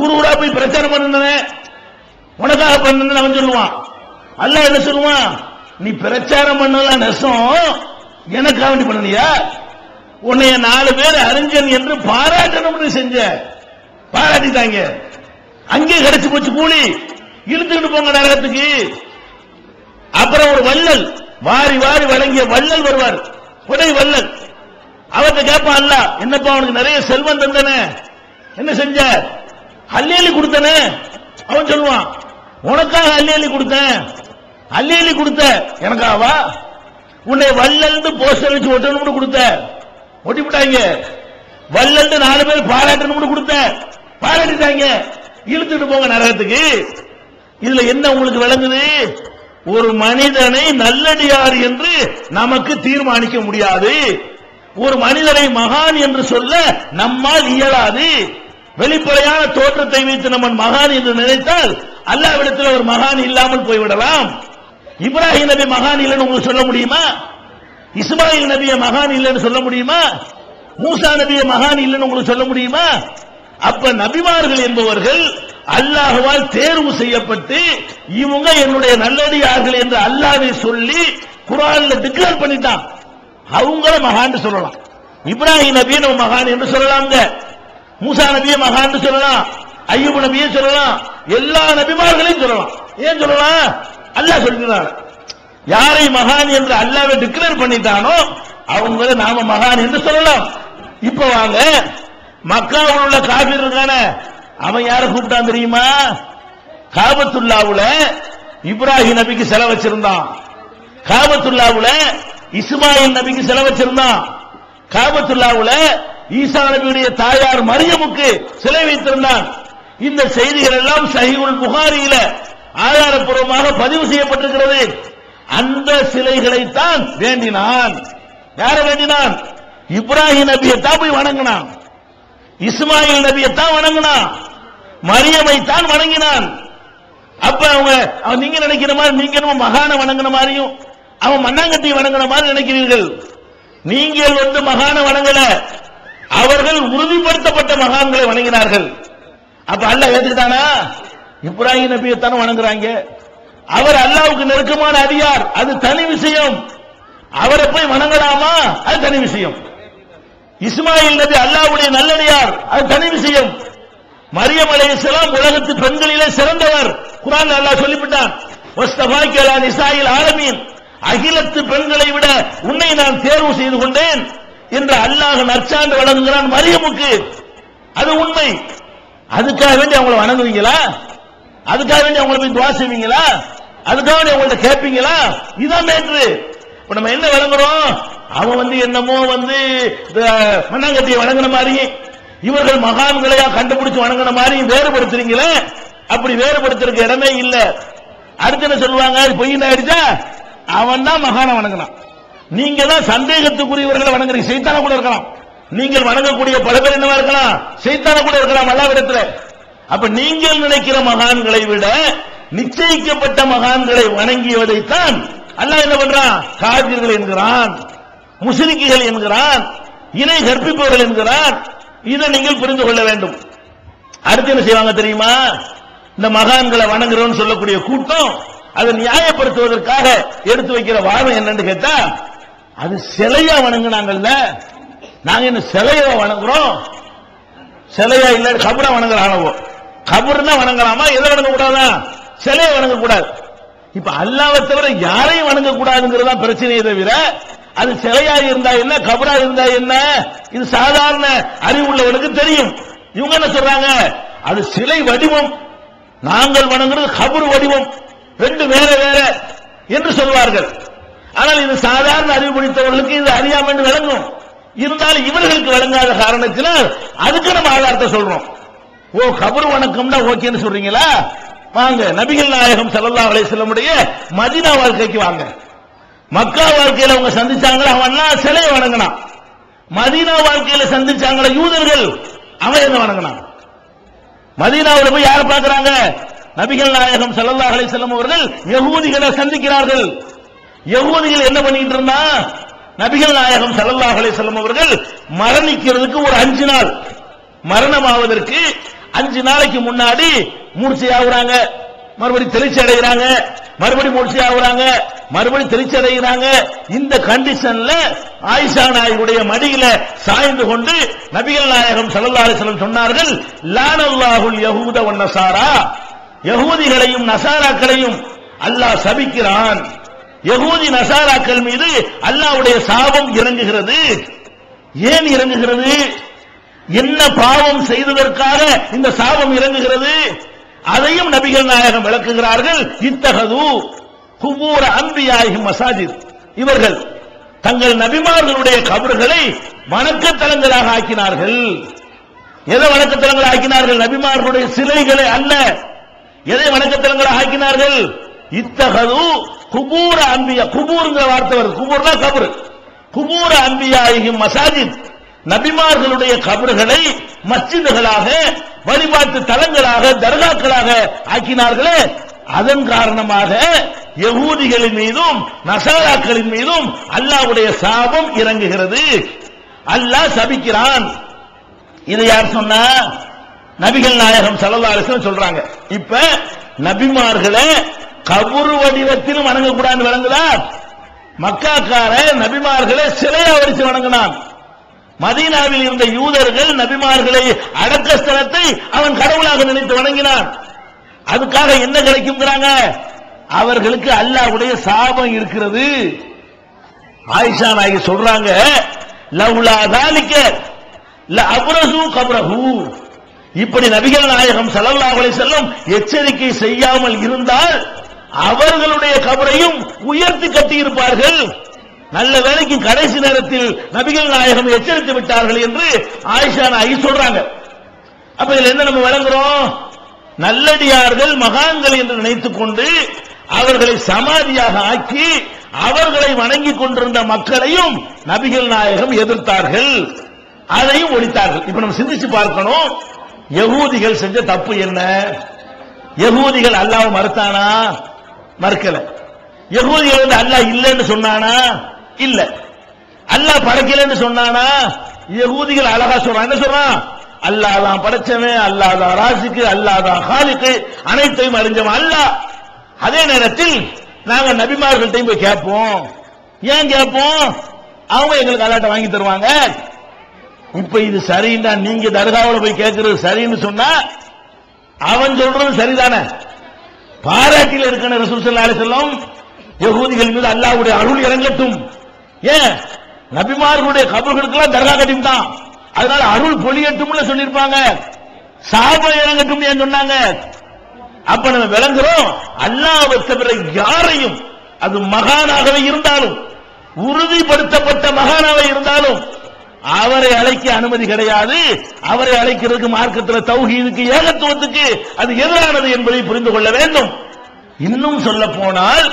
B: ஊர் ஊரா போய் பிரச்சாரம் பண்ணனே, உனக்காக பண்ணு அவன் சொல்லுவான். அல்லாஹ் என்ன சொல்லுவான்? நீ பிரச்சாரம் பண்ணலாம் நெசம், எனக்காக வேண்டி பண்ணலையா? உன்னைய 4 பேர் அறிஞன் என்று பாராட்டணும்னு செஞ்ச, பாராட்டிட்டாங்க. அங்கே கிடைச்சு போச்சு கூலி, இழுத்துக்கிட்டு போங்க நரகத்துக்கு. அப்புறம் ஒரு வள்ளல், வாரி வாரி வழங்கிய வள்ளல் வருவார், கொடை வள்ளல். அவர்கிட்ட கேட்பான் அல்லாஹ், என்னப்பா அவனுக்கு நிறைய செல்வம் தந்தனே, என்ன செஞ்ச? அல்லேலி கொடுத்தனே. அவன் சொல்லுவான், உனக்காக அல்லேலி கொடுத்தேன். அல்லேலி கொடுத்த எனக்காவா? உன்னை வள்ளல்னு போஸ்டர் வச்சு ஒட்டணும்னு கொடுத்த, ஒட்டி விட்டாங்க. வள்ளல்னு 4 பேர் பாராட்டணும்னு கொடுத்த, பாராட்டிட்டாங்க. இழுத்துட்டு போங்க நரகத்துக்கு. இதுல என்ன உங்களுக்கு விளங்குது? ஒரு மனிதனை நல்லடியார் என்று நமக்கு தீர்மானிக்க முடியாது. ஒரு மனிதனை மகான் என்று சொல்ல நம்மால் இயலாது. வெளிப்படையான தோற்றத்தை வைத்து நம்ம மகான் என்று நினைத்தால் அல்லாஹ்விடத்தில் ஒரு மகான் இல்லாமல் போய்விடலாம். இப்ராஹிம் நபி மகான் இல்லைன்னு உங்களுக்கு சொல்ல முடியுமா? இஸ்மாயில் நபியை மகான் இல்லைன்னு சொல்ல முடியுமா? மூசா நபியை மகான் இல்லைன்னு உங்களுக்கு சொல்ல முடியுமா? அப்ப நபிமார்கள் என்பவர்கள் அல்லாஹ்வால் தேர்வு செய்யப்பட்டு இவங்க என்னுடைய நல்லடியார்கள் என்று அல்லாஹ்வை சொல்லி குர்ஆன்ல டிக்ளேர் பண்ணிட்டான். அவங்கள மகான் சொல்லலாம். இப்ராஹிம் நபியை நம்ம மகான் என்று சொல்லலாம்ங்க, மூசா நபியை மகான் சொல்லலாம், அய்யூப் நபியை சொல்லலாம், எல்லா நபிமார்களையும் சொல்லலாம். ஏன் சொல்லலாம்? அல்லாஹ் சொல்கிறார். யாரை மகான் என்று அல்லாஹ்வை டிக்ளேர் பண்ணிட்டானோ அவங்கள நாம மகான் என்று சொல்லலாம். இப்ப வாங்க, மக்காவில் உள்ள காபீர் இருக்கானே, அவன் யாரை கூப்பிட்டான் தெரியுமா? காபத்துல்லாவுல இப்ராஹிம் நபிக்கு சிலை வச்சிருந்தான், காபத்துல்லாவுல இஸ்மாயில் நபிக்கு சிலை வச்சிருந்தான், காபத்துல்லாவுல ஈசா நபியுடைய தாயார் மரியமுக்கு சிலை வைத்திருந்தான். இந்த செய்திகள் எல்லாம் சஹீஹுல் புகாரியில ஆதாரப்பூர்வமாக பதிவு செய்யப்பட்டிருக்கிறது. அந்த சிலைகளைத்தான் வேண்டினான். யார வேண்டினான்? இப்ராஹிம் நபியை தான் போய் வணங்கினான், இஸ்மாயில் நபியை தான் வணங்கினான், மரியமை தான் வணங்கினான். அப்ப அவன் நீங்க நினைக்கிற மாதிரி, நீங்க நம்ம மகான வணங்கின மாதிரியும் அவன் மண்ணாங்கட்டி வணங்கின மாதிரி நினைக்கிறீர்கள். நீங்கள் மகான வணங்கல, அவர்கள் உறுதிப்படுத்தப்பட்ட மகான்களை வணங்கினார்கள். அப்ப அல்லாஹ் ஏத்துக்கிட்டானா? இப்ராஹிம் நபியை தானே வணங்குறாங்க. அவர் அல்லாஹ்வுக்கு நெருக்கமான அடியார், அது தனி விஷயம். அவரை போய் வணங்கலாமா? அது தனி விஷயம். இஸ்மாயில் நபி அல்லாஹ்வுடைய நல்லடியார், அது தனி விஷயம். மரியம் அலைஹிஸ்ஸலாம் உலகத்து பெண்களிலே சிறந்தவர், குர்ஆன்ல அல்லாஹ் சொல்லிவிட்டான். வஸ்தஃபாக்கி அலா நிசாயில் ஆலமீன், அகிலத்து பெண்களை விட உன்னை நான் தேர்வு செய்து கொண்டேன் என்று அல்லாஹ் நற்சான்று வழங்குகிறான் மரியமுக்கு. அது உண்மை. அதுக்காக வேண்டி அவங்களை வணங்குவீங்களா? அதுக்காக வேண்டி அவங்களை போய் துஆ செய்வீங்களா? அதுக்காக வேண்டி அவங்கள்ட்ட கேட்பீங்களா? இதான் மேட்ரு. இப்ப நம்ம என்ன வழங்குறோம்? அவன் என்னமோ மண்ணாங்கட்டியை வணங்கின மாதிரி, இவர்கள் மகான்களையா கண்டுபிடிச்சு வணங்கின மாதிரி வேறுபடுத்துறீங்களே. அப்படி வேறுபடுத்துறதுக்கு இடமே இல்ல. அடுத்து என்ன சொல்லுவாங்க? பொய்யின் ஆயிடுச்சா, அவன் தான் மகான வணங்கினான். நீங்க தான் சந்தேகத்துக்குரியவர்களை வணங்குறீங்க. சைத்தான கூட இருக்கலாம். நீங்கள் வணங்கக்கூடிய பல பேர் என்னவா இருக்கலாம்? சைத்தான கூட இருக்கலாம் அல்லாஹ்விடத்தில். அப்ப நீங்கள் நினைக்கிற மகான்களை விட நிச்சயிக்கப்பட்ட மகான்களை வணங்கியதைத்தான் அல்லாஹ் என்ன பண்றான்? காபிர்கள் என்கிறான், முஸ்லிக்குகள் என்கிறான், இணை கற்பிப்பவர்கள் என்கிறான். இதை நீங்கள் புரிந்து கொள்ள வேண்டும். அடுத்து என்ன செய்வாங்க தெரியுமா? இந்த மகான்களை வணங்குறோம்னு சொல்லக்கூடிய கூட்டம் அதை நியாயப்படுத்துவதற்காக எடுத்து வைக்கிற வாதம் என்னன்னு கேட்டா, அது சிலையா வணங்குனாங்கல்ல, நாங்க என்ன சிலையா வணங்குறோம்? சிலையா இல்ல, கபரை வணங்குறானவோ. கபர்னா வணங்கலாமா? எதை வணங்க கூடாதா? சிலையை வணங்க கூடாது. இப்ப அல்லாஹ்வை தவிர யாரையும் வணங்க கூடாதுங்கிறதா பிரச்சனையே தவிர, அது சிலையா இருந்தா என்ன, கபரா இருந்தா என்ன, இது சாதாரண அறிவுள்ளவனுக்கு தெரியும். இவங்க என்ன சொல்றாங்க? அது சிலை வடிவம், நாங்கள் வணங்குறது கபர் வடிவம், ரெண்டு வேற வேற என்று சொல்வார்கள். ஆனால் இது சாதாரண அறிவு படித்தவர்களுக்கு இது அறியாமல் விளங்கும். இருந்தாலும் இவர்களுக்கு விளங்காத காரணத்தினால் அதுக்கு நம்ம ஆதாரத்தை சொல்றோம். ஓ, கபர் வணக்கம்னா ஓகேன்னு சொல்றீங்களா? வாங்க நபிகள் நாயகம் ஸல்லல்லாஹு அலைஹி வஸல்லம் உடைய மதீனா வாழ்க்கைக்கு வாங்க. மக்கா வாழ்க்கையில அவங்க சந்திச்சாங்களா, அவன் சிலையை வணங்கினான். மதீனா வாழ்க்கையில சந்திச்சாங்களா யூதர்கள், அவன் என்ன வணங்கினான்? மதீனாவில் போய் யாரை பார்க்கிறாங்க? நபிகள் நாயகம் ஸல்லல்லாஹு அலைஹி வஸல்லம் அவர்கள் யகூதிகளை சந்திக்கிறார்கள். யகூதிகள் என்ன பண்ணிட்டு இருந்தா, நபிகள் நாயகம் ஸல்லல்லாஹு அலைஹி வஸல்லம் அவர்கள் மரணிக்கிறதுக்கு ஒரு 5 நாள், மரணமாவதற்கு 5 நாளைக்கு முன்னாடி மூர்ச்சையாகுறாங்க, மறுபடியும் தெளிச்சி அடைகிறாங்க, மறுபடியும் மூர்ச்சையாகுறாங்க, மறுபடியும் தெளிச்சி அடைகிறாங்க. இந்த கண்டிஷன்ல ஆயிஷா நாயகியுடைய மடியில சாய்ந்து கொண்டு நபிகள் நாயகம் ஸல்லல்லாஹு அலைஹி வஸல்லம் சொன்னார்கள், லானல்லாஹுல் யஹூத வன் நஸாரா, யகூதிகளையும் நசாராக்களையும் அல்லாஹ் சபிக்கிறான். யகூதி நசாராக்கள் மீது அல்லாஹ்வுடைய சாபம் இறங்குகிறது. ஏன் இறங்குகிறது? என்ன பாவம் செய்ததற்காக இந்த சாபம் இறங்குகிறது? அதையும் நபிகள் நாயகம் விளக்குகிறார்கள். இத்தகது குபூர அன்பியாஹிம் மசாஜித், இவர்கள் தங்கள் நபிமார்களுடைய கபர்களை வணக்கத்தலங்களாக ஆக்கினார்கள். எதை வணக்கத்தலங்களாக ஆக்கினார்கள்? நபிமார்களுடைய சிலைகளை அல்ல. எதை வணக்கத்தலங்களாக ஆக்கினார்கள்? இத்தகது குபூர அன்பியா, குபூர்ங்கிற வார்த்தை வருது, குபூர்னா கபர், குபூர அன்பியாஹிம் மசாஜித், நபிமார்களுடைய கபர்களை மஸ்ஜிதுகளாக, வழிபாட்டு தலங்களாக, தர்காக்களாக ஆக்கினார்களே. அதன் காரணமாக யகூதிகளின் மீதும் நசாராக்களின் மீதும் அல்லாஹ்வுடைய சாபம் இறங்குகிறது. அல்லாஹ் சபிக்கிறான். இதை யார் சொன்னா? நபிகள் நாயகம் ஸல்லல்லாஹு அலைஹி வஸல்லம் சொல்றாங்க. இப்ப நபிமார்களை கபர் வடிவத்திலும் வணங்கக்கூடாது வணங்குதா? மக்காக்கார நபிமார்களை சிலையா வடிச்சு வணங்கினான். மதீனாவில் இருந்த யூதர்கள் நபிமார்களை அடக்க ஸ்தலத்தை அவன் கடவுளாக நினைத்து வணங்கினான். அதுக்காக என்ன கிடைக்கும்ங்கறாங்க? அவர்களுக்கு அல்லாஹ்வுடைய சாபம் இருக்கிறது. ஆயிஷா நாயகி சொல்றாங்க, லவ்லா தாலிக லஅப்ரஸு கப்ரஹு, இப்படி நபிகள் நாயகம் ஸல்லல்லாஹு அலைஹி வஸல்லம் எச்சரிக்கை செய்யாமல் இருந்தால் அவர்களுடைய கபரையும் உயர்த்தி கட்டியிருப்பார்கள். நல்ல வேளைக்கு கடைசி நேரத்தில் நபிகள் நாயகம் எச்சரித்து விட்டார்கள் என்று ஆயிஷா நாயகி சொல்றாங்க. அப்ப இதுல என்ன நம்ம விளங்குறோம்? நல்லடியார்கள் மகான்கள் என்று நினைத்துக் கொண்டு அவர்களை சமாதியாக ஆக்கி அவர்களை வணங்கிக் கொண்டிருந்த மக்களையும் நபிகள் நாயகம் எதிர்த்தார்கள், அதையும் ஒழித்தார்கள். இப்ப நம்ம சிந்திச்சு பார்க்கணும், யகூதிகள் செஞ்ச தப்பு என்ன? யகூதிகள் அல்லாஹ்வை மறுத்தானா? மறுக்கல. யகூதிகள் அல்லாஹ் இல்லைன்னு சொன்னானா? இல்ல. அல்லாஹ் படைக்கலன்னு சொன்னானா? யகூதிகள் அழகா சொல்றான். என்ன சொல்றான்? அல்லாஹ் தான் படைச்சவன், அல்லாஹ் தான் ராசிக்கு, அல்லாஹ் தான் காலிக்கு, அனைத்தையும் அறிஞ்சவன் அல்லாஹ். அதே நேரத்தில் நாங்க நபிமார்கள்ட்டையும் போய் கேட்போம். ஏன் கேட்போம்? அவங்க எங்களுக்கு அல்லாஹ்ட்ட வாங்கி தருவாங்க. இப்ப இது சரின்னா நீங்க தர்காவுல போய் கேட்கறது சரின்னு சொன்னா அவன் சொல்றது சரிதானே? பாராட்டில இருக்கிற ரசூல் ஸல்லல்லாஹு அலைஹி வஸல்லம் யகூதிகள் மீது அல்லாஹ்வுடைய அருள் இறங்கட்டும். ஏன் நபிமார்களுடைய கபர்களுக்கெல்லாம் தர்கா கட்டிட்டான், அதனால அருள் பொழியட்டும்னு சொல்லியிருப்பாங்க. சஹாபா இறங்கட்டும் ஏன் சொன்னாங்க? அப்ப நம்ம விளங்குறோம், அல்லாஹ்வை தவிர யாரையும், அது மகானாகவே இருந்தாலும், உறுதிப்படுத்தப்பட்ட மகானாகவே இருந்தாலும், அவரை அழைக்க அனுமதி கிடையாது. அவரை அழைக்கிறதுக்கு மார்க்கத்தில் தௌஹீதுக்கு, ஏகத்துவத்துக்கு அது எதிரானது என்பதை புரிந்து கொள்ள வேண்டும். இன்னும் சொல்ல போனால்,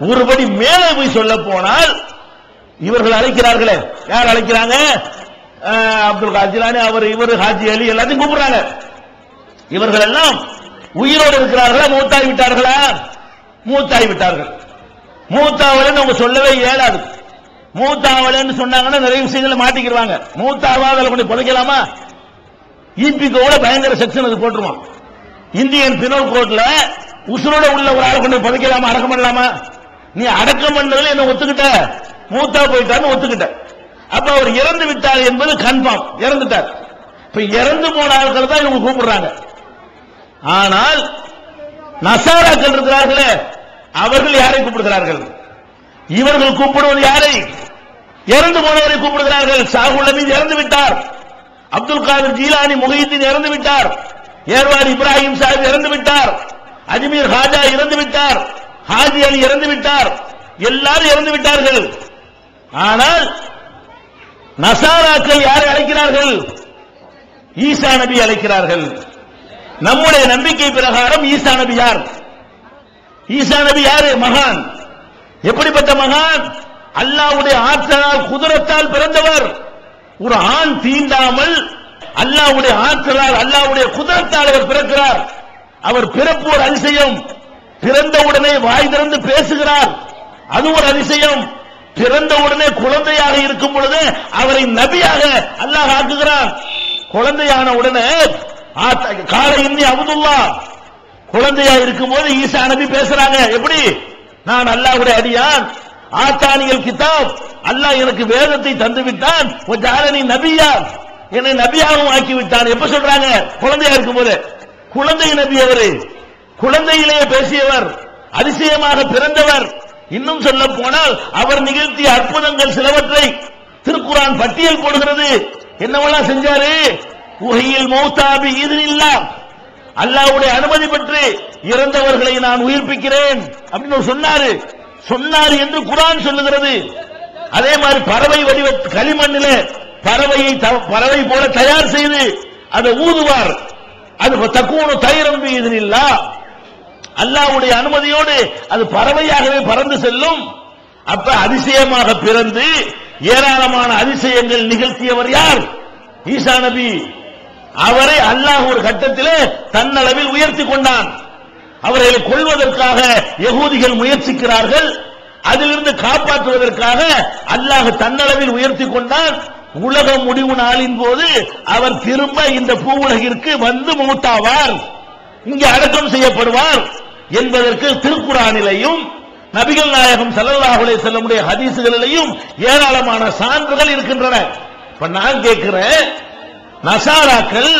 B: ஒருபடி மேலே போய் சொல்ல போனால், இவர்கள் அழைக்கிறார்களே, யார் அழைக்கிறாங்க? அப்துல் காஜிலானி, அவர் இவர் ஹாஜி அலி எல்லாத்தையும் கூப்பிடுறாங்க. இவர்கள் எல்லாம் உயிரோடு இருக்கிறார்களா, மூத்தாகி விட்டார்களா? மூத்தாகி விட்டார்கள். மூத்தாவலன்னு அவங்க சொல்லவே இயலாது. மூத்தாவலன்னு சொன்னாங்கன்னா நிறைய விஷயங்களை மாட்டிக்கிறாங்க. மூத்தாவாதல கொண்டு புதைக்கலாமா? ஈபிகோட பயங்கர செக்ஷன் அது போட்டுருவான். இந்தியன் பினல் கோட்ல உசுரோட உள்ள ஒரு ஆளை கொண்டு புதைக்கலாமா, அடக்கம் பண்ணலாமா? நீ அடக்கம் பண்ணதுல என்ன ஒத்துக்கிட்ட, மூத்தா போயிட்டான்னு ஒத்துக்கிட்ட. அப்ப அவர் இறந்து விட்டார் என்பது கன்ஃபார்ம், இறந்துட்டார். இப்ப இறந்து போன ஆட்கள் தான் இவங்க கூப்பிடுறாங்க. ஆனால் நசாராக்கள் இருக்கிறார்களே, அவர்கள் யாரை கூப்பிடுகிறார்கள்? இவர்கள் கூப்பிடுவது யாரை? இறந்து போனவரை கூப்பிடுகிறார்கள். சாகுல் அமீது இறந்து விட்டார், அப்துல் காதர் ஜீலானி முஹிதீன் இறந்து விட்டார், ஏர்வாடி இப்ராஹிம் சாஹிப் இறந்து விட்டார், அஜ்மீர் ஹாஜா இறந்து விட்டார், ஹாஜி அலி இறந்து விட்டார், எல்லாரும் இறந்து விட்டார்கள். ஆனால் நசாராக்கள் யாரை அழைக்கிறார்கள்? ஈசா நபி அழைக்கிறார்கள். நம்முடைய நம்பிக்கை பிரகாரம் ஈசா நபி யார்? ஈசா நபி யாரு? மகான். எப்படிப்பட்ட மகான்? அல்லாஹ்வுடைய ஆற்றலால், குதிரத்தால் பிறந்தவர். ஒரு ஆண் தீண்டாமல் அல்லாஹ்வுடைய ஆற்றலால், அல்லாஹ்வுடைய குதிரத்தால் அவர் பிறக்கிறார். அவர் பிறப்பு ஒரு அதிசயம். பிறந்தவுடனே வாய் திறந்து பேசுகிறார், அது ஒரு அதிசயம். பிறந்தவுடனே குழந்தையாக இருக்கும் பொழுது அவரை நபியாக அல்லாஹ் ஆக்குகிறார். குழந்தையான உடனே கால இன்னி அப்துல்லா, குழந்தையா இருக்கும் போது ஈசா நபி பேசுறாங்க. எப்படி? நான் அல்லாஹ்வுடைய அடியான், ஆத்தானியல் கிதாப், அல்லாஹ் எனக்கு வேதத்தை தந்து விட்டான், ஜஅலனி நபியா, என்னை நபியாகவும் ஆக்கி விட்டான். எப்ப சொல்றாங்க? குழந்தையா இருக்கும் போது. குழந்தை நபி அவரு, குழந்தையிலேயே பேசியவர், அதிசயமாக பிறந்தவர். இன்னும் சொல்ல போனால் அவர் நிகழ்த்திய அற்புதங்கள் சிலவற்றை திருக்குர்ஆன் பட்டியல் போடுகிறது. என்னவெல்லாம் செஞ்சாரு? உஹியில் மௌதா பி இத்னில்லாஹ், அல்லாஹ்வுடைய அனுமதி பெற்று இறந்தவர்களை நான் உயிர்ப்பிக்கிறேன் அப்படின்னு சொன்னாரு. சொன்னார் என்று குர்ஆன் சொல்லுகிறது. அதே மாதிரி பறவை வடிவ களிமண்ணிலே பறவையை பறவை போல தயார் செய்து அதை ஊதுவார். அது தக்கூனு தைரம் பி இத்னில்லாஹ், அல்லாஹ்வுடைய அனுமதியோடு அது பறவையாகவே பறந்து செல்லும். அப்ப அதிசயமாக பிறந்து ஏராளமான அதிசயங்கள் நிகழ்த்தியவர் யார்? ஈசா நபி. அவரை அல்லாஹ் ஒரு கட்டத்திலே தன்னளவில் உயர்த்தி கொண்டான். அவர்களை கொல்வதற்காக யகூதிகள் முயற்சிக்கிறார்கள். அதிலிருந்து காப்பாற்றுவதற்காக அல்லாஹ் தன்னளவில் உயர்த்தி கொண்டான். உலக முடிவு நாளின் போது அவர் திரும்ப இந்த பூவுலகிற்கு வந்து மூத்தாவார், இங்கே அடக்கம் செய்யப்படுவார் என்பதற்கு திருக்குர்ஆனிலேயும் நபிகள் நாயகம் ஸல்லல்லாஹு அலைஹி வஸல்லமுடைய ஹதீஸ்களிலேயும் ஏராளமான சான்றுகள் இருக்கின்றன. இப்ப நான் கேட்கிறேன், நசாராக்கள்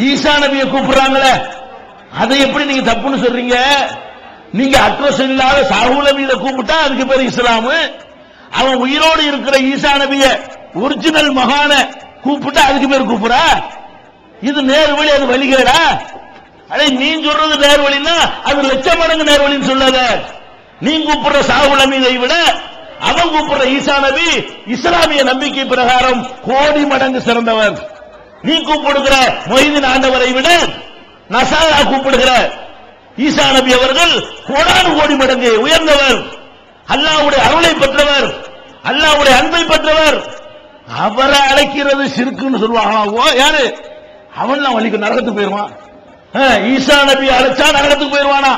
B: ஈசா நபியை கூப்பிடுறாங்களே, அதை எப்படி நீங்க தப்புன்னு சொல்றீங்க? நீங்க அட்ரஸ் இல்லாத சாகுல் நபியை கூப்பிட்டா அதுக்கு பேர் இஸ்லாமு. அவன் உயிரோடு இருக்கிற ஈசா நபிய, ஒரிஜினல் மகான கூப்பிட்டா அதுக்கு பேர் கூப்பிடா? இது நேர்வழி, அது வழிகேடா? அதை நீ சொல்றது நேர்வழின்னா அது லட்சம் மடங்கு நேர்வழின்னு சொல்லாத. நீ கூப்பிடுற சாகுல் நபியை விட அவன் கூப்பிடுற ஈசா நபி இஸ்லாமிய நம்பிக்கை பிரகாரம் கோடி மடங்கு சிறந்தவர். நீ கூப்பிடுகிற மொய்தீன் ஆண்டவரை விட நசாரா கூப்பிடுகிற ஈசா நபி அவர்கள் கோடானு கோடி மடங்கு உயர்ந்தவர், அல்லாஹ்வுடைய அருளை பெற்றவர், அல்லாஹ்வுடைய அன்பை பெற்றவர். அவரை அழைக்கிறது ஷிர்க்குன்னு சொல்லுவாங்க. யாரு அவன்? வலிக்கு நரகத்துக்கு போயிருவான். ஈசா நபி அழைச்சா நரகத்துக்கு போயிருவானா?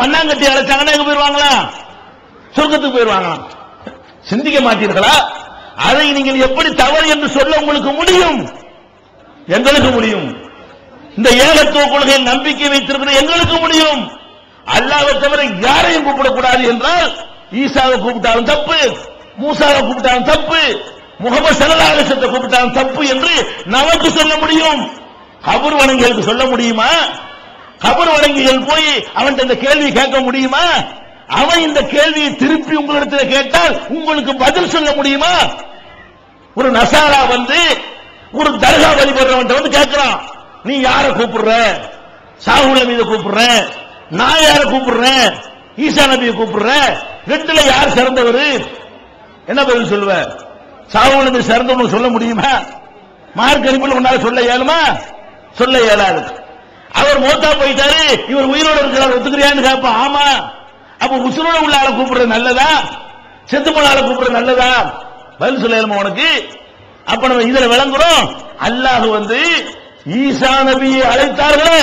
B: மண்ணாங்கட்டி அழைச்சாங்கன்னா எங்க போயிருவாங்களா? சொர்க்கத்துக்கு போயிருவாங்களா? சிந்திக்க மாட்டீர்களா? அதை நீங்கள் எப்படி தவறு என்று சொல்ல உங்களுக்கு முடியும்? எங்களுக்கு முடியும். இந்த ஏகத்துவ கொள்கையில் நம்பிக்கை வைத்திருக்கிற எங்களுக்கு முடியும். அல்லாஹ்வை தவிர யாரையும் கூப்பிடக்கூடாது என்றால் ஈசாவை கூப்பிட்டாலும் தப்பு, மூசாவை கூப்பிட்டாலும் தப்பு, முகமது ஸல்லல்லாஹு அலைஹி வஸல்லம் கூப்பிட்டாலும் தப்பு என்று நமக்கு சொல்ல முடியும். கபர் வணங்கிகளுக்கு சொல்ல முடியுமா? கபர் வணங்கிகள் போய் அவன் இந்த கேள்வி கேட்க முடியுமா? அவன் இந்த கேள்வியை திருப்பி உங்களிடத்தில் கேட்டால் உங்களுக்கு பதில் சொல்ல முடியுமா? ஒரு நசாரா வந்து ஒரு தர்கா வழிபடுறவன் வந்து கேட்கிறான், நீ யார கூப்பிடுற? சாகுல் நபியை கூப்பிடுற, நான் யார கூப்பிடுறேன்? ஈசா நபியை கூப்பிடுற, ரெண்டுல யார் சிறந்தவர்? என்ன பதில் சொல்லுவ? சாகுல் நபி சிறந்தவங்க சொல்ல முடியுமா? மார்க் அடிப்படையில் உன்னால சொல்ல இயலுமா? சொல்ல இயலாது. அவர் மோத்தா போயிட்டாரு, இவர் உயிரோடு இருக்கிறார், ஒத்துக்கிறியான்னு கேட்பா. ஆமா. அப்ப உசுரோட உள்ள ஆளை கூப்பிடுறது நல்லதா, செத்து போன ஆளை கூப்பிடுறது நல்லதா? பதில் சொல்ல இயலுமா உனக்கு? அப்ப நம்ம இதுல விளங்குறோம், அல்லாஹ் வந்து ஈசா நபியை அழைத்தார்களே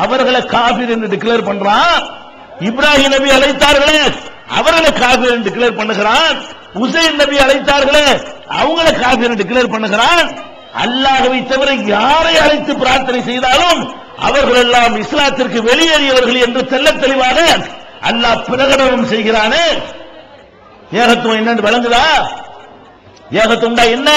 B: அவர்களை காபிர் என்று டிக்ளேர் பண்றான். இப்ராஹிம் நபி அழைத்தார்களே அவர்களை காபிர் என்று டிக்ளேர் பண்ணுகிறான். உசைன் நபி அழைத்தார்களே அவங்களை காபிர் என்று டிக்ளேர் பண்ணுகிறான். அல்லாஹ்வை தவிர யாரை அழைத்து பிரார்த்தனை செய்தாலும் அவர்கள் எல்லாம் இஸ்லாத்திற்கு வெளியேறியவர்கள் என்று தெள்ளத் தெளிவாக அல்லாஹ் பிரகடனம் செய்கிறானே. ஏகத்துவம் என்னன்னு விளங்குதா? ஏகத்துவம் என்ன?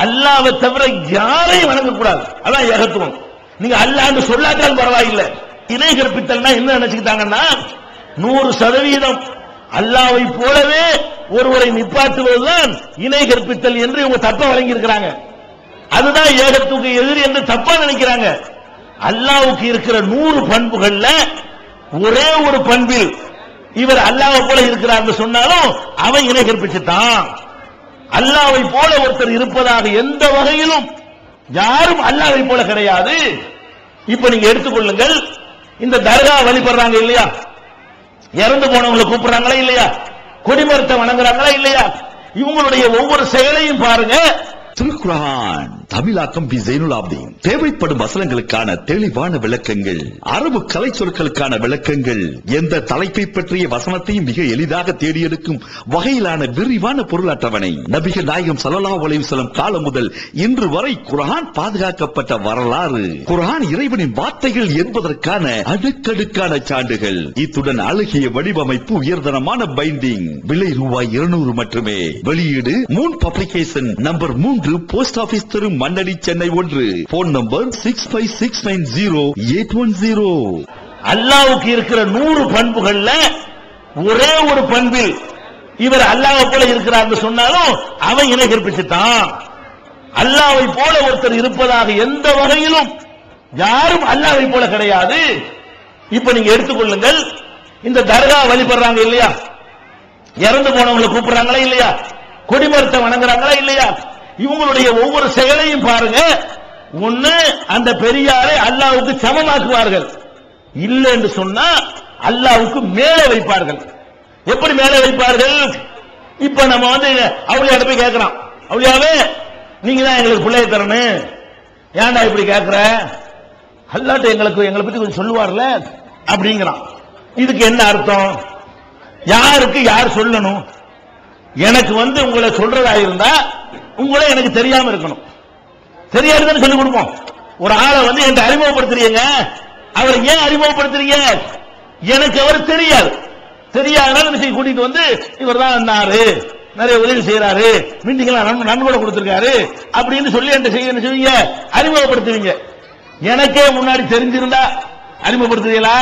B: அல்லாஹ்வை தவிர யாரையும் வணங்கக்கூடாது. அதான் ஏகத்துவம். நீங்க அல்லாஹ்னு சொல்லாட்டாலும் பரவாயில்லை. இணை கற்பித்தல்னா என்ன நினைச்சுக்கிட்டாங்கன்னா 100% அல்லாஹ்வை போலவே ஒருவரை நிப்பாட்டுவதுதான் இணை கற்பித்தல் என்று இவங்க தப்பா வழங்கி இருக்கிறாங்க. அதுதான் ஏகத்துக்கு எதிரி என்று தப்பா நினைக்கிறாங்க. அல்லாஹ்வுக்கு இருக்கிற 100 பண்புகள்ல ஒரே ஒரு பண்பில் இவர் அல்லாஹ்வை போல இருக்கிறார் சொன்னாலும் அவன் இணை கற்பிச்சுட்டான். அல்லாஹ்வை போல ஒருத்தர் இருப்பதாக எந்த வகையிலும் யாரும் அல்லாஹ்வை போல கிடையாது. இப்ப நீங்க எடுத்துக்கொள்ளுங்கள், இந்த தர்கா வழிபடுறாங்க இல்லையா, இறந்து போனவங்களை கூப்பிடுறாங்களா இல்லையா, கொடிமரத்தை வணங்குறாங்களா இல்லையா, இவங்களுடைய ஒவ்வொரு செயலையும் பாருங்க.
C: திருக்குர்ஆன் தமிழாக்கம் பி ஜைனுல் ஆப்தீன். தேவைப்படும் வசனங்களுக்கான தெளிவான விளக்கங்கள், அரபு கலை சொற்களுக்கான விளக்கங்கள், எந்த தலைப்பை பற்றிய வசனத்தையும் மிக எளிதாக தேடியெடுக்கும் வகையிலான விரிவான பொருள் அட்டவணை. நபிகள் நாயகம் ஸல்லல்லாஹு அலைஹி வஸல்லம் காலம் முதல் இன்று வரை குர்ஆன் பாதுகாக்கப்பட்ட வரலாறு, குர்ஆன் இறைவனின் வார்த்தைகள் என்பதற்கான அடுக்கடுக்கான சான்றுகள், இத்துடன் அழகிய வடிவமைப்பு, உயர்தரமான பைண்டிங், விலை ரூபாய் 200 மட்டுமே. வெளியீடு Moon publication, number 3, post office தெரு, மண்ணடி, சென்னை 1. Phone number 65690810.
B: அல்லாஹ்வுக்கு இருக்கிற 100 பண்புகள்ல ஒரே ஒரு பண்பில் இவர் அல்லாஹ்வை போல இருக்கிறார் சொன்னாலும் அவன் இணை கற்பிச்சுட்டான். அல்லாஹ்வை போல ஒருத்தர் இருப்பதாக எந்த வகையிலும் யாரும் அல்லாஹ்வை போல கிடையாது. இப்ப நீங்க எடுத்துக்கொள்ளுங்கள், இந்த தர்கா வழிபடுறாங்க இல்லையா, இறந்து போனவங்களை கூப்பிடுறாங்களா இல்லையா, கொடிமரத்தை வணங்குறாங்களா இல்லையா, இவங்களுடைய ஒவ்வொரு செயலையும் பாருங்க. ஒண்ணு, அந்த பெரியாரை அல்லாஹ்வுக்கு சமமாக்குவார்கள். இல்லை என்று சொன்னா அல்லாஹ்வுக்கு மேலே வைப்பார்கள். எப்படி மேலே வைப்பார்கள்? இப்ப நம்ம வந்து அவளியாட போய் கேட்கிறோம், அவளியாவே நீங்க தான் எங்களுக்கு பிள்ளையை தரணும், ஏன்டா இப்படி கேட்கிற? அல்லாஹ் எங்களை பத்தி கொஞ்சம் சொல்லுவார்ல அப்படிங்கிறான். இதுக்கு என்ன அர்த்தம்? யாருக்கு யார் சொல்லணும்? எனக்கு வந்து உங்களை சொல்றதா இருந்தா உங்களை எனக்கு தெரியாம இருக்கணும், தெரியாதுன்னு சொல்லி கொடுப்போம். ஒரு ஆளை வந்து என்கிட்ட அறிமுகப்படுத்துறீங்க, அவரை ஏன் அறிமுகப்படுத்துறீங்க? எனக்கு அவர் தெரியாது, தெரியாதனால கூட்டிட்டு வந்து இவர் தான் நிறைய உதவி செய்யறாரு, மீட்டிங்லாம் நன்கொடை கொடுத்திருக்காரு அப்படின்னு சொல்லி என்கிட்ட செய்வீங்க, அறிமுகப்படுத்துவீங்க. எனக்கே முன்னாடி தெரிஞ்சிருந்தா அறிமுகப்படுத்துவீங்களா?